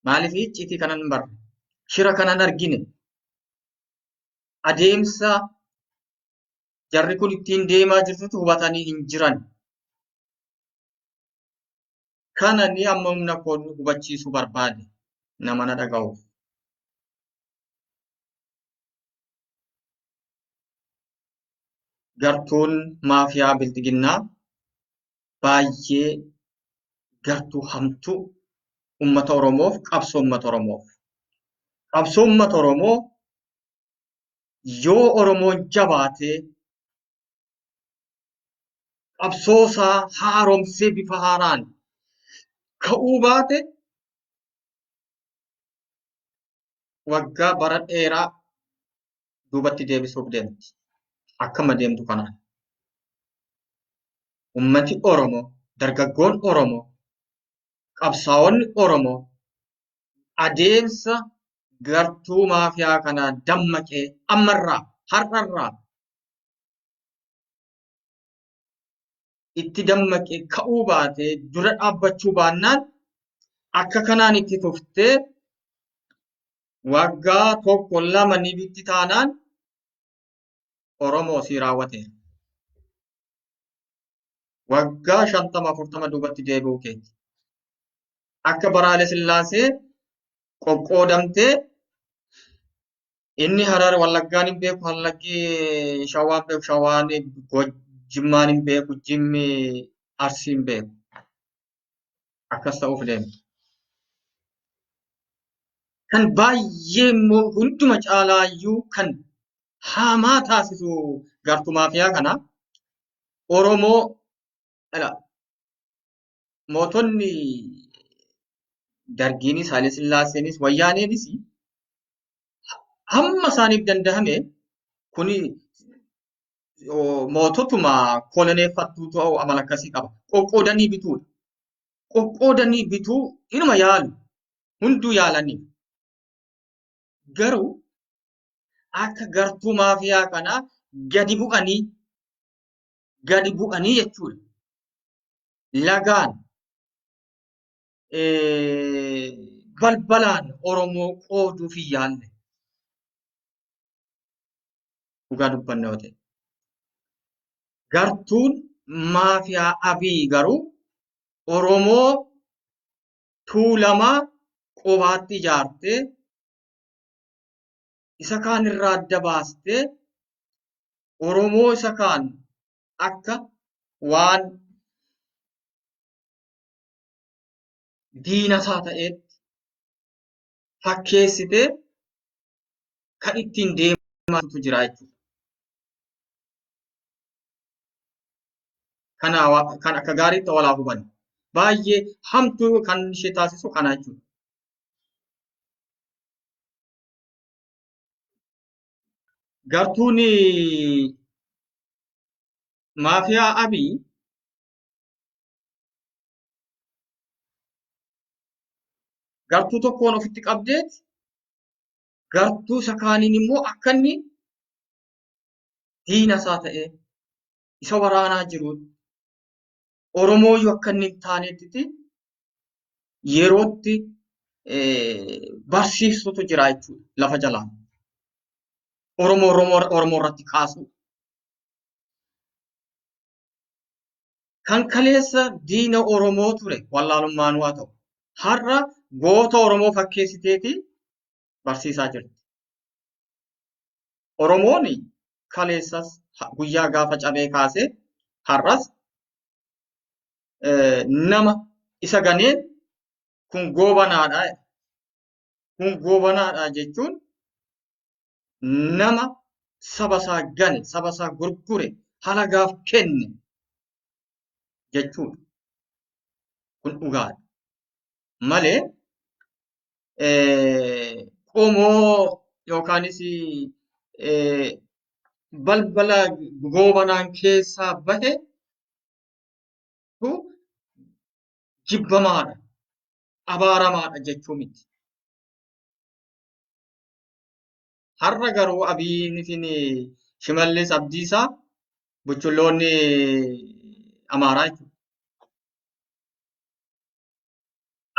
Maaliif icciitii kanan barre? Shira kanan argine? Adeemsa jarri kun ittiin deemaa jirtutu hubatanii hin jiran. Kana ni amma humna koo hubachiisuu barbaade nama na dhaga'uuf. Gartuun maafiyaa bilxiginnaa baay'ee gartuu hamtuu uummata Oromoof qabsoo uummata Oromoof. Qabsoo uummata Oromoo yoo Oromoon jabaatee qabsoosaa haaromsee bifa haaraan ka'uu baate waggaa bara dheeraa duubatti deebisuuf deemti. Akkama deemtu kanaan. Uummati Oromoo, dargaggoon Oromoo, qabsaa'onni Oromoo adeemsa gartuu maafiyaa kanaa dammaqee ammarraa, har'arraa itti dammaqee ka'uu baatee dura dhaabbachuu baannaan akka kanaan itti tuftee waggaa tokko lama ni bitti taanaan Oromoo si raawwateera. Waggaa 50-40 duubatti deebi'uu keeti. Akka Baraalee Sillaasee qoqqoodamtee inni Harar Wallaggaan hin beeku, Wallaggi Shawaan beeku, Shawaan Jimmaan hin beeku, Jimmi Arsii hin beeku. Akkas ta'uuf deemtu. Kan baay'ee immoo hunduma caalaayyuu kan hamaa taasisu gartuu maafiyaa kana Oromoo mootonni Dargiinis, Haile Sillaaseenis, Wayyaaneenis hamma isaaniif dandahame kuni moototuma koloneeffattuu ta'uu amala akkasii qaba. Qoqqoodanii bituudha. Qoqqoodanii bituu inuma yaalu. Hunduu yaalanii. Garuu akka gartuu maafiyaa kanaa gadi bu'anii jechuudha. Lagaan balbalaan Oromoo qooduuf hin yaalle. Dhugaa dubbanna yoo ta'e. Gartuun maafiyaa Abiy garuu Oromoo tuulamaa qobaatti ijaartee isa kaan irraa adda baastee Oromoo isa kaan akka waan diinasaa ta'eetti fakkeessitee kan ittiin deematu jira jechuudha. Kan akka gaariitti walaa hubanne. Baay'ee hamtuu kan ishee taasisu kana jechuudha. Gartuun maafiyaa Abiy gartuu tokkoon ofitti qabdeeti gartuu isa kaaniin immoo akka inni diina isaa ta'ee isa waraanaa jiruutti Oromooyyuu akka inni hin taanetti yerootti barsiisutu jira jechuudha lafa jalaan. Oromoo irratti kaasu. Kan kaleessa diina Oromoo ture wallaalummaan waa ta'u. Har'a goota Oromoo fakkeessiteeti barsiisaa jirti. Oromoon kaleessas guyyaa gaafa cabee kaasee har'as nama isa ganeen kun goobanaadha. Kun goobanaadha jechuun nama saba isaa gane, saba isaa gurgure, halagaaf kenne jechuudha. Kun dhugaadha. Malee qomoo yookaanis balbala goobanaan keessaa bahe jibbamaadha, abaaramaadha jechuu miti. Har'a garuu Abiyyiin Shimallis Abdiisaa buchulloonni Amaaraa jechuudha.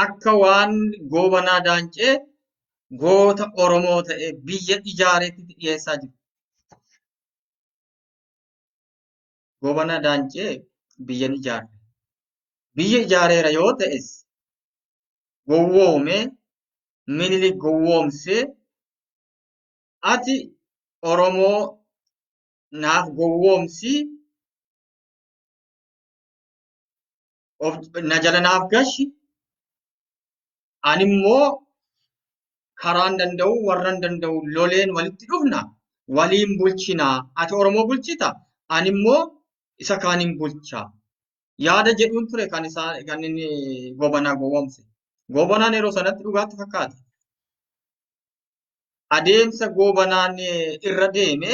Akka waan goobanaa daancee goota Oromoo ta'e biyya ijaareetti dhiyeessaa jiru. Goobanaa daancee biyya ijaare. Biyya ijaareera yoo ta'es gowwoomee Minilik gowwoomsee ati Oromoo naaf gowwoomsii na jala naaf gashi animmoo karaan danda'u warran danda'u loleen walitti dhufna waliin bulchinaa ati Oromoo bulchita animmoo isa kaaniin bulchaa yaada jedhuun ture kan inni goobanaa gowwoomse. Goobanaan yeroo sanatti dhugaatti fakkaata. Adeemsa goobanaan irra deeme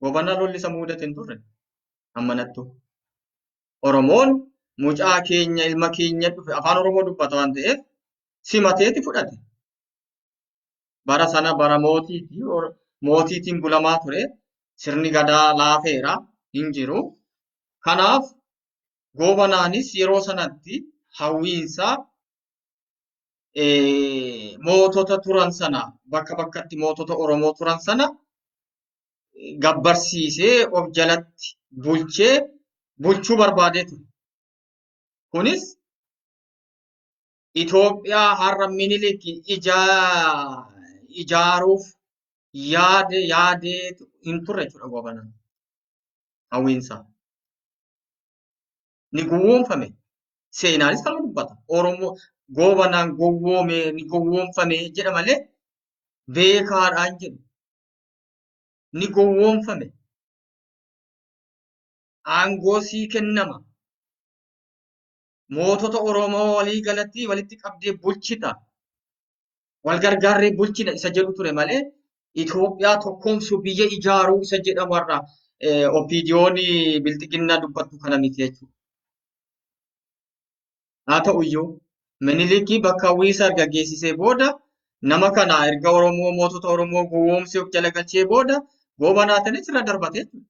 goobanaa lolli isa mudate hin turre ammanattu. Oromoon mucaa keenya ilma keenya dhufe afaan Oromoo dubbata waan ta'eef simateeti fudhate. Bara sana bara mootiitiin bulamaa ture sirni gadaa laafeera hin jiru. Kanaaf goobanaanis yeroo sanatti hawwiinsaa mootota turan sana bakka bakkatti mootota Oromoo turan sana gabbarsiisee of jalatti bulchuu barbaadee ture. Kunis Itoophiyaa har'a Minilik ijaaruuf yaadee hin turre jechuudha goobanaan. Hawwiinsaa. Ni gowwoomfame. Seenaanis kan dubbata. Oromoo goobanaan gowwoomee ni gowwoomfame jedha malee beekaadhaan jedhu. Ni gowwoomfame. Aangoo sii kennama. mootota Oromoo walii galatti walitti qabdee bulchita. Wal gargaarree bulchina isa jedhu ture malee Itoophiyaa tokkoomsuu biyya ijaaruu isa jedhamu irraa opiidiyoon bilxiginnaa dubbattu kana miti jechuudha. Haa ta'u iyyuu Minilikii bakka hawwiisa erga geessisee booda nama kana erga Oromoo mootota Oromoo gowwoomsee of jala galchee booda goobanaatanis irra darbate jechuudha.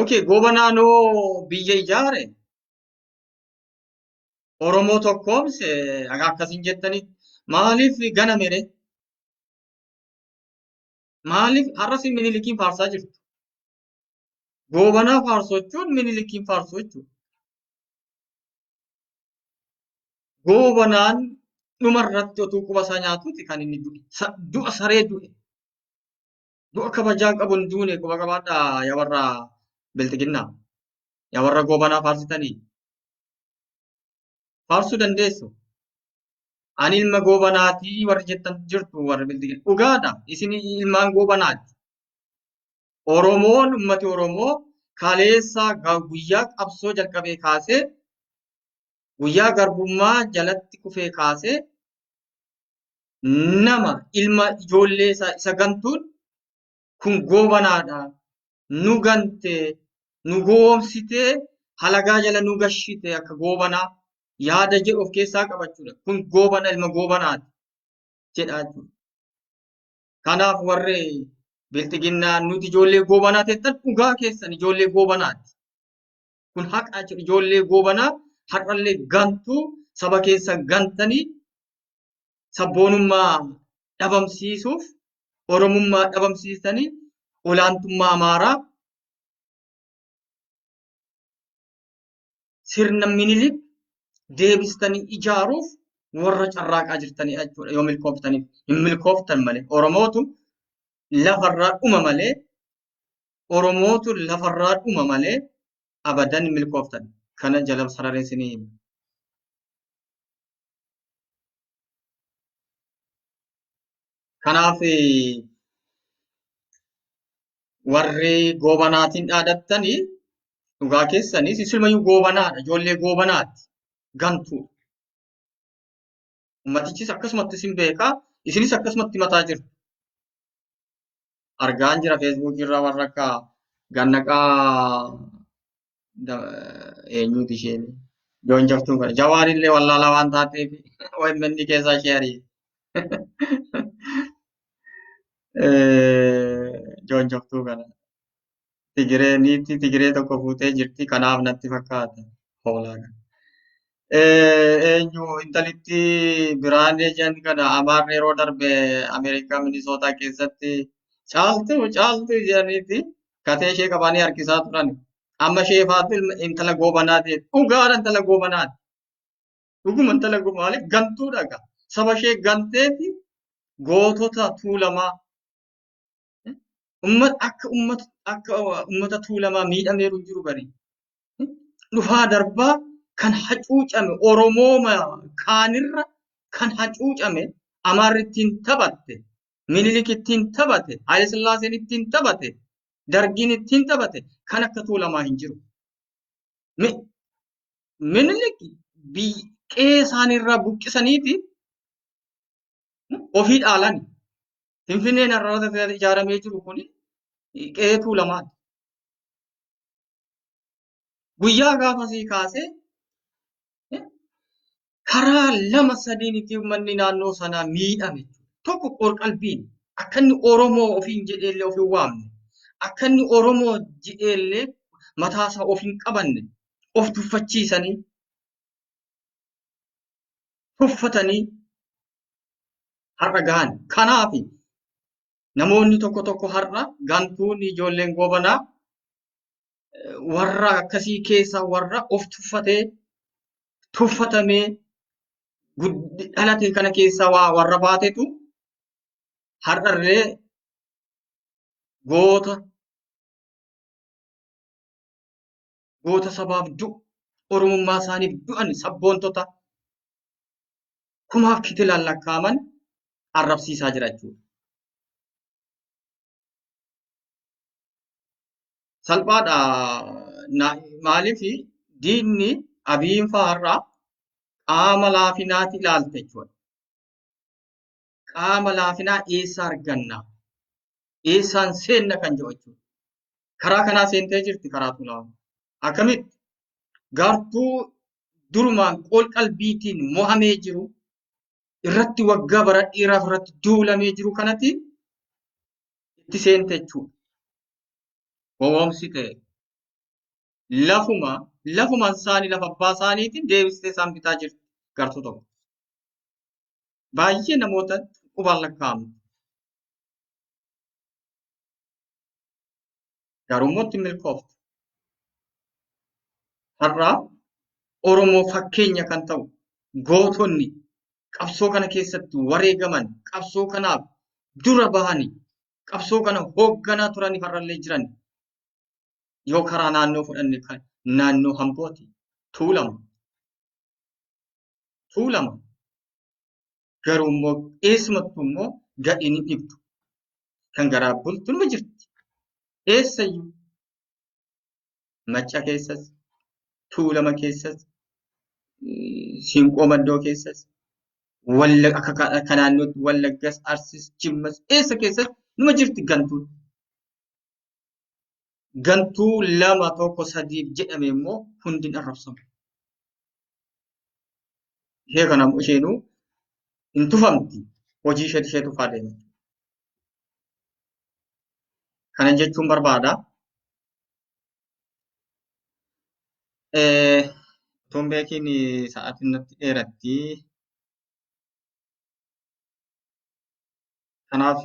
Okay, goobanaanoo biyya ijaare Oromoo tokkoomse akkasiin jettanii maaliif ganame ree? Maaliif har'as Minilikiin faarsaa jirtu? Goobanaa faarsuu jechuun Minilikiin faarsuu jechuudha. Goobanaan dhumarratti otuu quba isaa nyaatuuti kan inni du'e. Du'a saree du'e. Du'a kabajaa qabu hin duune quba qabaadhaa yaa warra bilxiginnaa. Yaa warra goobanaa faarsitanii. Faarsuu dandeessu. Ani ilma goobanaatii warri jettan jirtu warri bilxiginnaa. Dhugaadha. Isin ilmaan goobanaati. Oromoon ummati Oromoo kaleessa guyyaa qabsoo jalqabee kaasee guyyaa garbummaa jalatti kufee kaasee nama ilma ijoollee isa gantuun kun goobanaadha. Nu gantee, nu goomsitee, halagaa jala nu gashite akka goobanaa yaada jedhu of keessaa qabachuudha. Kun goobana ilma goobanaati jedhaa jiru. Kanaaf warri bilxiginnaa nuti ijoollee goobanaa teettan dhugaa keessan ijoollee goobanaati. Kun haqaa jiru ijoollee goobanaa har'allee gantuu saba keessa gantanii sabboonummaa dhabamsiisuuf Oromummaa dhabamsiisanii olaantummaa Amaaraa sirna Minilik deebistanii ijaaruuf warra carraaqaa jirtanii jechuudha yoo milkooftaniif. Hin milkooftan malee Oromootu lafarraa dhuma malee Oromootu lafarraa dhuma malee abadan hin milkooftan. Kana jala sarareessinii hima. Kanaaf warri goobanaatiin dhaadattanii dhugaa keessanis isilmayyuu goobanaadha. Ijoollee goobanaati. Gantuudha. Ummatichis akkasumatti isin beekaa. Isinis akkasumatti mataa jirtu. Argaan jira feesbuukii irraa warra akka gannaqaa eenyuuti isheen joon jirtu kana. Jawaarillee wallaalaa waan taateef OMN keessaa ishee ari'e. Joon jirtu kana. Niitii Tigiree tokko fuutee jirti. Kanaaf natti fakkaata. Hoolaa kana. Eenyu intalitti Biraanee jedhan kana Amaarri yeroo darbe Ameerikaa Minisootaa keessatti caaltu jedhaniiti katee ishee qabanii harkisaa turan. Amma ishee faatu intala goobanaa ta'e dhugaadha intala goobanaati. Dhuguma intala maaliif gantuudha gaa. Saba ishee ganteeti gootota tuulamaa. Akka ummata tuulamaa miidhameeru hin jiru bari. Dhufaa darbaa kan hacuucame Oromoo kaanirra kan hacuucame Amaarri ittiin taphatte, Minilik ittiin taphate, Haayile Sillaaseen ittiin taphate, Dargiin ittiin taphate kan akka tuulamaa hin jiru. Minilik qe'ee isaaniirraa buqqisaniiti ofii dhaalani. Finfinneen har'aata ijaaramee jiru kun qe'ee tuulamaati. Guyyaa gaafasii kaasee karaa lama sadiiniti uummanni naannoo sanaa miidhame. Tokko qorqalbiin akka inni Oromoo ofiin jedheellee of hin waamne, akka inni Oromoo jedheellee mataasaa of hin qabanne, of tuffachiisanii, tuffatanii har'a gahan. Kanaaf namoonni tokko har'a gantuun ijoolleen goobanaa warra akkasii keessaa warra of tuffatamee dhalate kana keessaa warra baatetu har'arree goota sabaaf du'u Oromummaa isaaniif du'an sabboontota kumaaf kitilaan lakkaaman arrabsiisaa jira jechuudha. Salphaadha maaliif diinni abiin fa'aarraa qaama laafinaati ilaalte jechuudha. Qaama laafinaa eessa arganna? Eessaan seenna kan jedhu jechuudha. Karaa kanaa seentee jirti karaa tulaa. Akkamitti? Gartuu durumaan qool qalbiitiin mohamee jiru irratti waggaa bara dheeraaf irratti duulamee jiru kanatti itti seente jechuudha. Gowwoomsite lafumaan isaanii lafa abbaa isaaniitiin deebistee isaan bitaa jirti gartuu tokko. Baay'ee namoota qubaan lakkaa'amu. Garummoo itti milkooftu. Har'aa Oromoo fakkeenya kan ta'u gootonni qabsoo kana keessatti wareegaman qabsoo kanaaf dura bahanii qabsoo kana hoogganaa turanii har'allee jiran yoo karaa naannoo fudhanne kan naannoo Hambooti tuulama garuu immoo eessumattuu immoo gadhiin hin dhibdu kan garaa bultu numa jirti eessayyuu Macca keessas tuulama keessas Siinqoo Maddoo keessas akka naannootti Wallaggas Arsis Jimmas eessa keessas numa jirti gantuun. Gantuu lama tokko sadiif jedhame immoo hundiin arrabsamu. Ishee kana isheenuu hin tufamti hojii ishee tufaa deemti. Kana jechuun barbaada. Tun beekiin sa'aatiin natti dheeratti. Kanaaf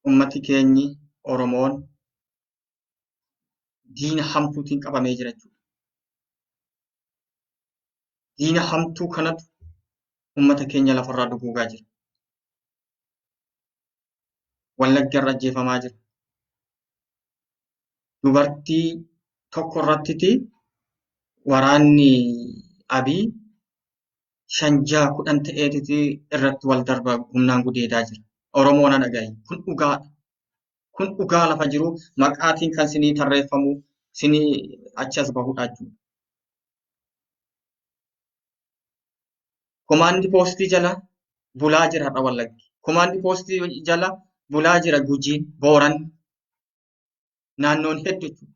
ummati keenyi Oromoon diina hamtuutiin qabamee jira jechuudha. Diina hamtuu kanatu ummata keenya lafarraa duguugaa jira. Wallagga irra ajjeefamaa jira. Dubartii tokko irrattiti waraanni Abii 5-10 ta'eetiti irratti wal darba humnaan gudeedaa jira. Oromoon ana dhagaye kun dhugaadha. Kun dhugaa lafa jiru maqaatiin kan sinii tarreeffamu sinii achi as bahudha jechuudha. Komaandi poostii jala bulaa jira har'a Wallaggi. Komaandi poostii jala bulaa jira Gujiin, Booranni. Naannoon hedduu jechuudha.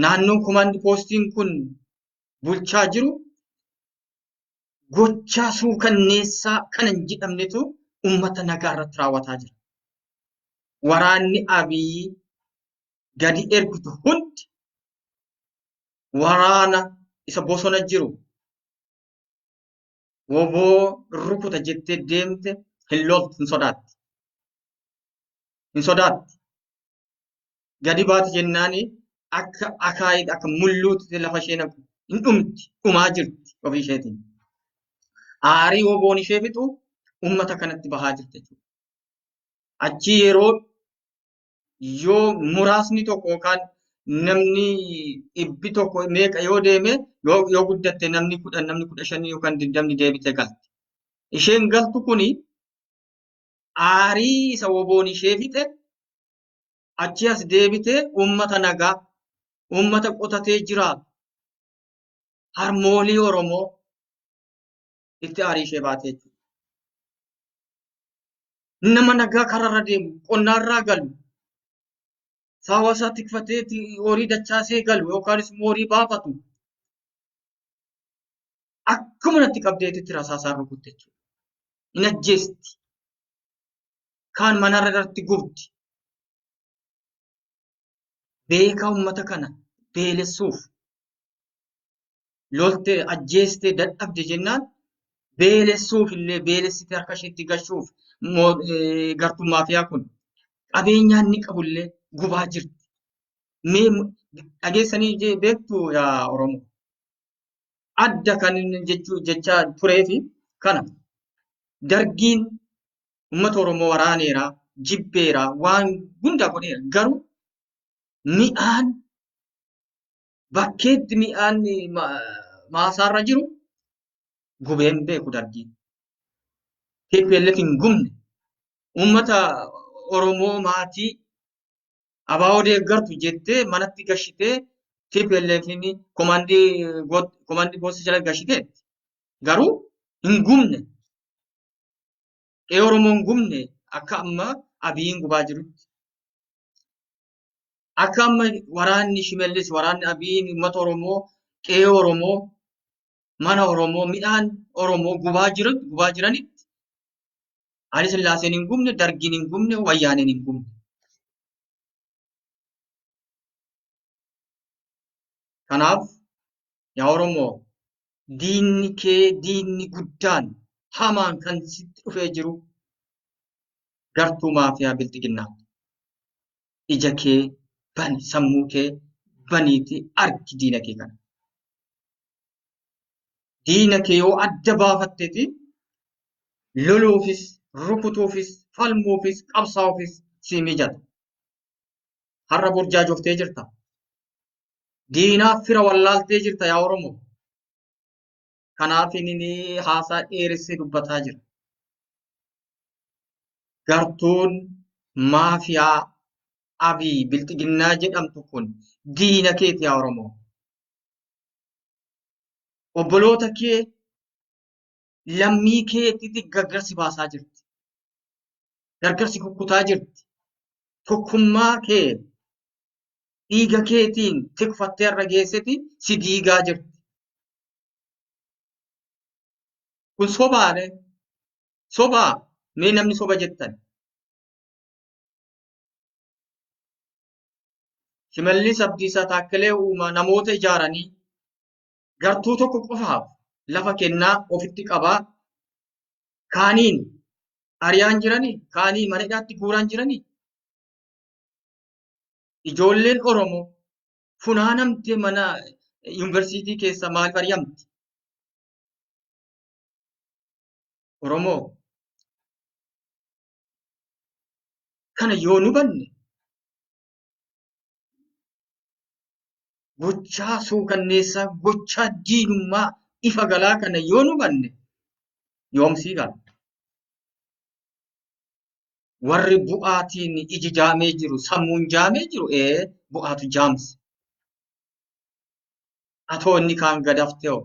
Naannoon komaandi poostiin kun bulchaa jiru gochaa suukanneessaa kan hin jedhamnetu uummata nagaa irratti raawwataa jira. Waraanni Abii gadi ergitu hundi waraana isa bosona jiru woboo rukuta jettee deemte hin loltu hin sodaatti. Hin sodaatti. Gadi baati jennaani akka akaayii akka mulluutti lafa ishee naqu hin dhumti dhumaa jirti ofii isheetiin. Aarii woboon ishee fixu uummata kanatti bahaa jirti jechuudha. Achi yeroo yoo muraasni tokko yookaan namni 100 meeqa yoo deeme yoo guddatte namni 10 namni 15 yookaan 20 deebitee galti. Isheen galtu kuni aarii isa woboon ishee fixe achi as deebitee uummata nagaa uummata qotatee jiraatu harmoolii Oromoo itti aarii ishee baatee jechuudha. Nama nagaa karaarra deemu qonnaarraa galu saawwasaa tikfatee horii dachaasee galu yookaanis horii baafatu akkuma natti qabdeetitti rasaasaan rukutte jechuudha. Hin ajjeesti. Kaan manarra irratti gubdi. Beekaa uummata kana beelessuuf loltee ajjeestee dadhabde jennaan beelessuuf illee beelessitee harka isheetti gashuuf gartuu maafiyaa kun qabeenyaan ni qabullee gubaa jirti. Mee dhageessanii beektu yaa Oromoo. Adda kan jechaa turee fi kana dargiin uummata Oromoo waraaneera, jibbeera, waan hunda godheera. Garuu mi'aan bakkeetti mi'aan maasaarra jiru gubeen beeku dargiin. TPLF hin gubne uummata Oromoo maatii abaa'oo deeggartu jettee manatti gashitee TPLF'n komaandii boosii jala gashiteetti. Garuu hin gubne. Qe'ee Oromoo hin gubne akka amma Abiyyiin gubaa jirutti. Akka amma waraanni Shimallis, waraanni Abiyyiin uummata Oromoo, qe'ee Oromoo, mana Oromoo, midhaan Oromoo gubaa jiranitti Haayile Sillaaseen hin gubne, Dargiin hin gubne, Wayyaaneen hin gubne. Kanaaf yaa Oromoo diinni guddaan hamaan kan sitti dhufee jiru gartuu maafiyaa bilxiginnaa. Ija kee bani, sammuu kee baniiti argi diina kee kana. Diina kee yoo adda baafatteeti loluufis, rukutuufis, falmuufis, qabsaa'uufis si mijata. Har'a burjaajoftee jirta. Diinaaf fira wallaaltee jirta yaa Oromoo. Kanaaf inni haasaa dheeressee dubbataa jira. Gartuun maafiyaa Abiy bilxiginnaa jedhamtu kun diina keeti yaa Oromoo. Obboloota kee lammii keetitti gargarsi baasaa jirti. Gargarsi kukkutaa jirti. Tokkummaa kee dhiiga keetiin tikfattee irra geesseti si diigaa jirti. Kun sobaadhe. Sobaa mee namni soba jettan. Shimallis Abdiisaa Taakkalee Uumaa namoota ijaaranii gartuu tokko qofaaf lafa kennaa ofitti qabaa. Kaaniin ariyaan jiranii, kaanii mana hidhaatti guuraan jiranii. Ijoolleen Oromoo funaanamtee mana yuunivarsiitii keessa maaliif ariyamti? Oromoo kana yoo nu banne gochaa suukanneessaa, gochaa diinummaa ifa galaa kana yoo nu banne yoomsii gala. Warri bu'aatiin iji jaamee jiru, sammuun jaamee jiru bu'aatu jaamse. Atoo inni kaan gadaftee hoo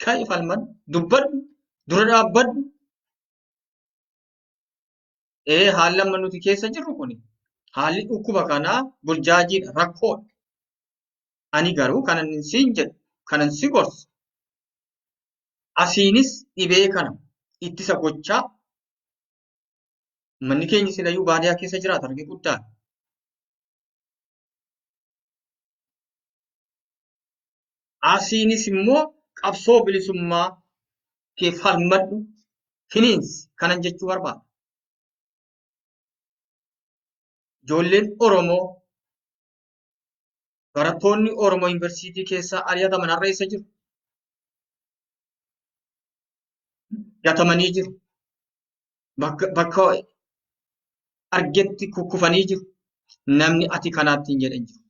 ka'i falmadhu, dubbadhu, dura dhaabbadhu. Haalli amma nuti keessa jirru kuni haalli dhukkuba kanaa burjaajiidha, rakkoodha. Ani garuu kanan siin jedhu, kanan si gorsu. Asiinis dhibee kana ittisa gochaa manni keenya silayyuu baadiyyaa keessa jiraata arge guddaan. Asiinis immoo qabsoo bilisummaa kee falmadhu finiinsi kanan jechuu barbaada. Ijoolleen Oromoo barattoonni Oromoo yuunivarsiitii keessaa ari'ataman har'a eessa jiru? Gatamanii jiru. Bakka argetti kukkufanii jiru. Namni ati kanaatti hin jedhan jiru.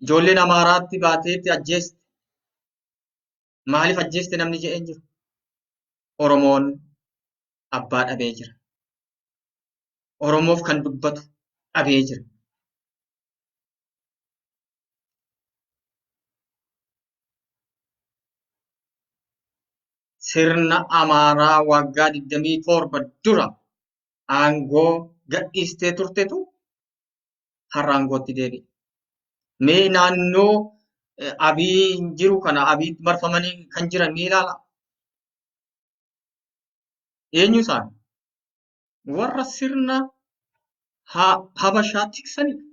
Ijoolleen Amaaraatti baateetti ajjeeste. Maaliif ajjeeste namni jedhan jiru? Oromoon abbaa dhabee jira. Oromoof kan dubbatu dhabee jira. Sirna Amaaraa waggaa 27 dura aangoo gadhiistee turtetu har'a aangootti deebi'e. Mee naannoo Abiy jiru kana Abiyitti marfamanii kan jiran ni ilaala. Eenyu isaan? Warra sirna Habashaa tiksanidha.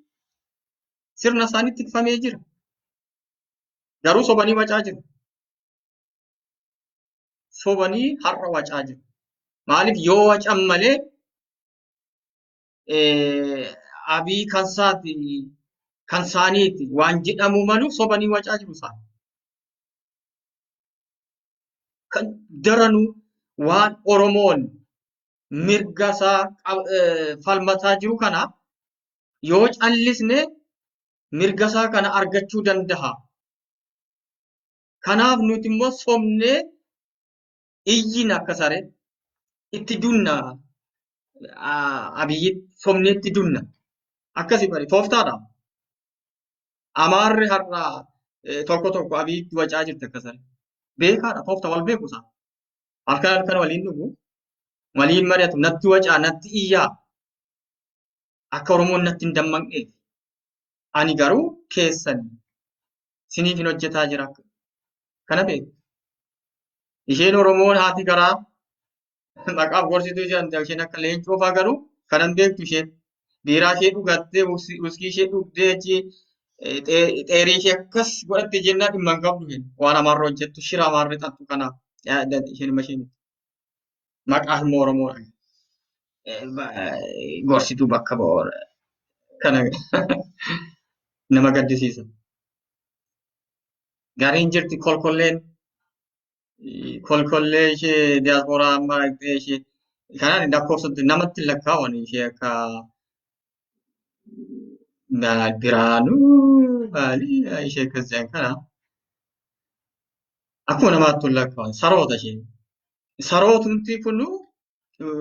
Sirna isaanii tikfamee jira. Garuu sobanii wacaa jiru. Sobanii har'a wacaa jiru. Maaliif yoo wacan malee Abiy kan isaaniiti waan jedhamu malu sobanii wacaa jiru isaan. Kan daranuu waan Oromoon mirga isaa falmataa jiru kana yoo callisne mirga isaa kana argachuu danda'a. Kanaaf nuti immoo somnee iyyin akka saree itti dunna Abiyyi somneetti dunna. Akkasi bari tooftaadha. Amaarri har'aa tokko tokko abiyyitti wacaa jirti akkasari. Beekaadha toofta wal beeku isaa. Halkan halkan waliin dhugu. Waliin mari'atu natti wacaa natti iyyaa. Akka Oromoon natti hin dammaqneef. Ani garuu keessan siniifin hojjetaa jira. Kana beeku. Isheen Oromoon haati garaa maqaaf gorsituu jedhamte isheen akka leencoo fa'aa garuu kanan beektu isheen biiraa ishee dhugattee wuskii ishee dhugdee achi xeerii ishee akkas godhatte jennaan dhimma hin qabdu isheen waan amaarra hojjettu shira amaarra xaxxu kanaaf isheen ima isheen maqaaf immoo Oromoodha. Gorsituu bakka ba'oora kana nama gaddisiisa. Gariin jirti kolkollee ishee diyaasporaa amma dhaqxee ishee kanaan lakkoofsatti namatti lakkaa'uun ishee akka biraanuu maalii ishee akkas jedhan kana akkuma namaatti lakkaa'uun saroota ishee. Sarootumti kun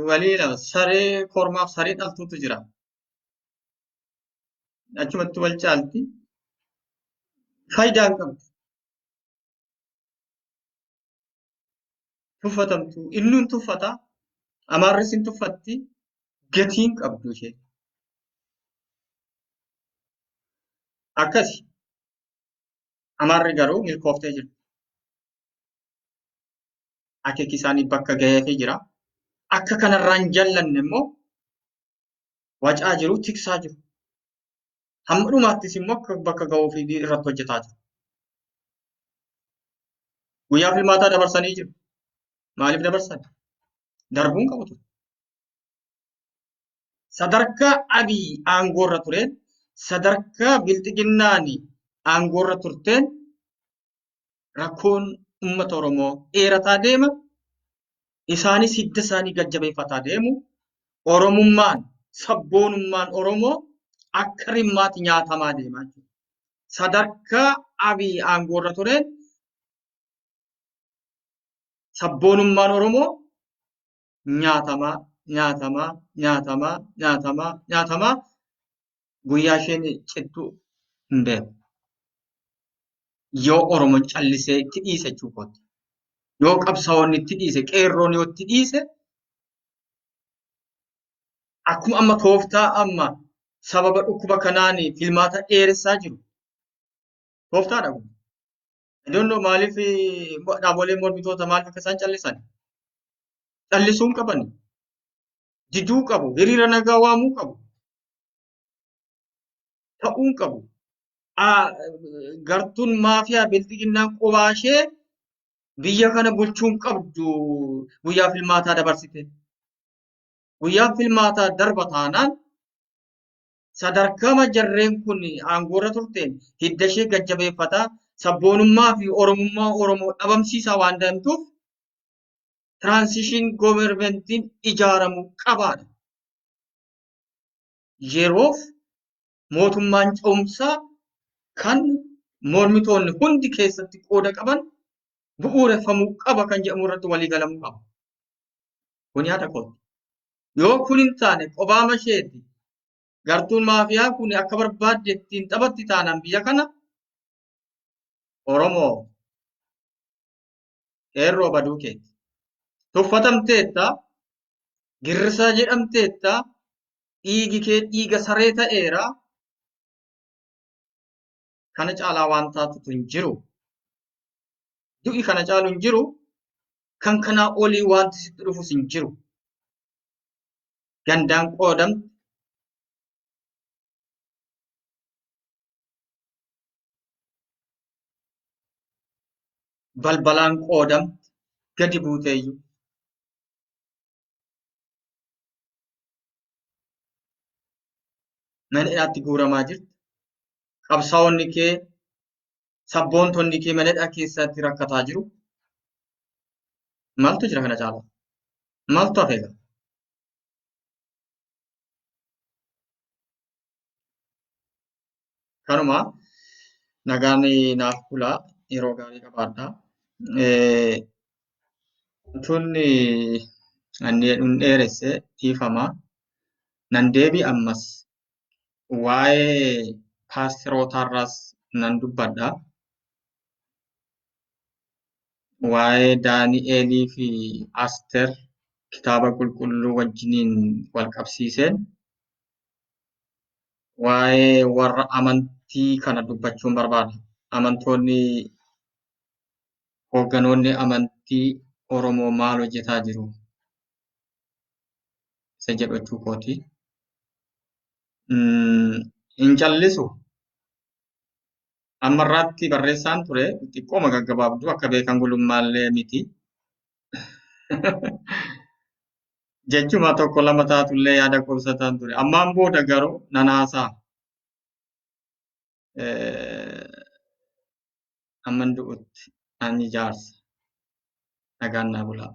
walii lama saree kormaaf saree dhaltuutu jira. Achumatti wal caalti faayidaa hin qabdu. Tuffatamtu innuun tuffata amaarris hin tuffatti gatiin qabdu ishee. Akkasi amaarri garuu milkooftee jirti. Akeeki isaanii bakka gaheefii jira. Akka kanarraan jallanne immoo wacaa jiru tiksaa jiru. Hamma dhumaattis immoo akka bakka ga'uufii irratti hojjetaa jiru. Guyyaa filmaataa dabarsanii jiru. Maaliif dabarsan? Darbuun qabu ture. Sadarkaa Abiy aangoorra tureen sadarkaa bilxiginnaan aangoorra turteen rakkoon uummata Oromoo dheerataa deema. Isaanis hidda isaanii gajjabeeffataa deemu. Oromummaan sabboonummaan Oromoo akka rimmaatti nyaatamaa deemaa jiru. Sadarkaa Abiy aangoorra tureen sabboonummaan Oromoo nyaatamaa guyyaa isheen cittu hin beeku. Yoo Oromoon callisee itti dhiise jechuudha. Yoo qabsaa'onni itti dhiise qeerroon yoo itti dhiise akkuma amma tooftaa amma sababa dhukkuba kanaan filmaata dheeressaa jiru. Tooftaadha kun. Idoon maaliif dhaaboleen mormitoota maaliif akka isaan callisan? Callisuu hin qaban. Diduu qabu. Hiriira nagaa waamuu qabu. Ta'uu hin qabu. Gartuun maafiyaa bilxiginnaan qobaa ishee biyya kana bulchuu hin qabdu guyyaa filmaataa dabarsite. Guyyaa filmaataa darba taanaan sadarkaa jarreen kun aangoorra turteen hidda ishee gajjabeeffataa sabboonummaa fi oromummaa Oromoo dhabamsiisaa waan deemtuuf tiraansiishin goovermentiin ijaaramuu qabaadha. Yeroof mootummaan ce'umsaa kan mormitoonni hundi keessatti qooda qaban bu'uureffamuu qaba kan jedhamu irratti walii galamuu qaba. Kun yaada kooti. Yoo kun hin taane qobaama isheeti gartuun maafiyaa kun akka barbaadde ittiin taphatti taanaan biyya kana Oromoo qeerroo baduu keeti. Tuffatamteetta, girrisaa jedhamteetta, dhiigi kee dhiiga saree ta'eera. Kana caalaa waan taatutu hin jiru. Du'i kana caalu hin jiru. Kan kanaa olii wanti sitti dhufus hin jiru. Gandaan qoodamte. Balbalaan qoodamte. Gadi buuteeyyu. Mana hidhaatti guuramaa jirti. Qabsaa'onni kee sabboontonni kee mana hidhaa keessatti rakkataa jiru. Maaltu jira kana caalaa? Maaltu hafeera? Kanuma nagaan naaf bulaa yeroo gaarii qabaadhaa. Tun dheeresse dhiifama. nan deebi'a ammas waa'ee paastirootaarraas nan dubbadha. Waa'ee Daani'elii fi Asteer kitaaba qulqulluu wajjiniin wal qabsiiseen waa'ee warra amantii kana dubbachuun barbaada. Amantoonni hoogganoonni amantii Oromoo maal hojjetaa jiru? Isa jedhu jechuu kooti. Hin callisu. Amma irraatti barreessaan ture xiqqooma gaggabaabduu akka beekan gulummaallee miti. Jechuma tokko lama taatullee yaada qubsataan ture. Ammaan booda garuu nan haasa'a. Amman du'utti ani jaarsa. Nagaan naa bulaa.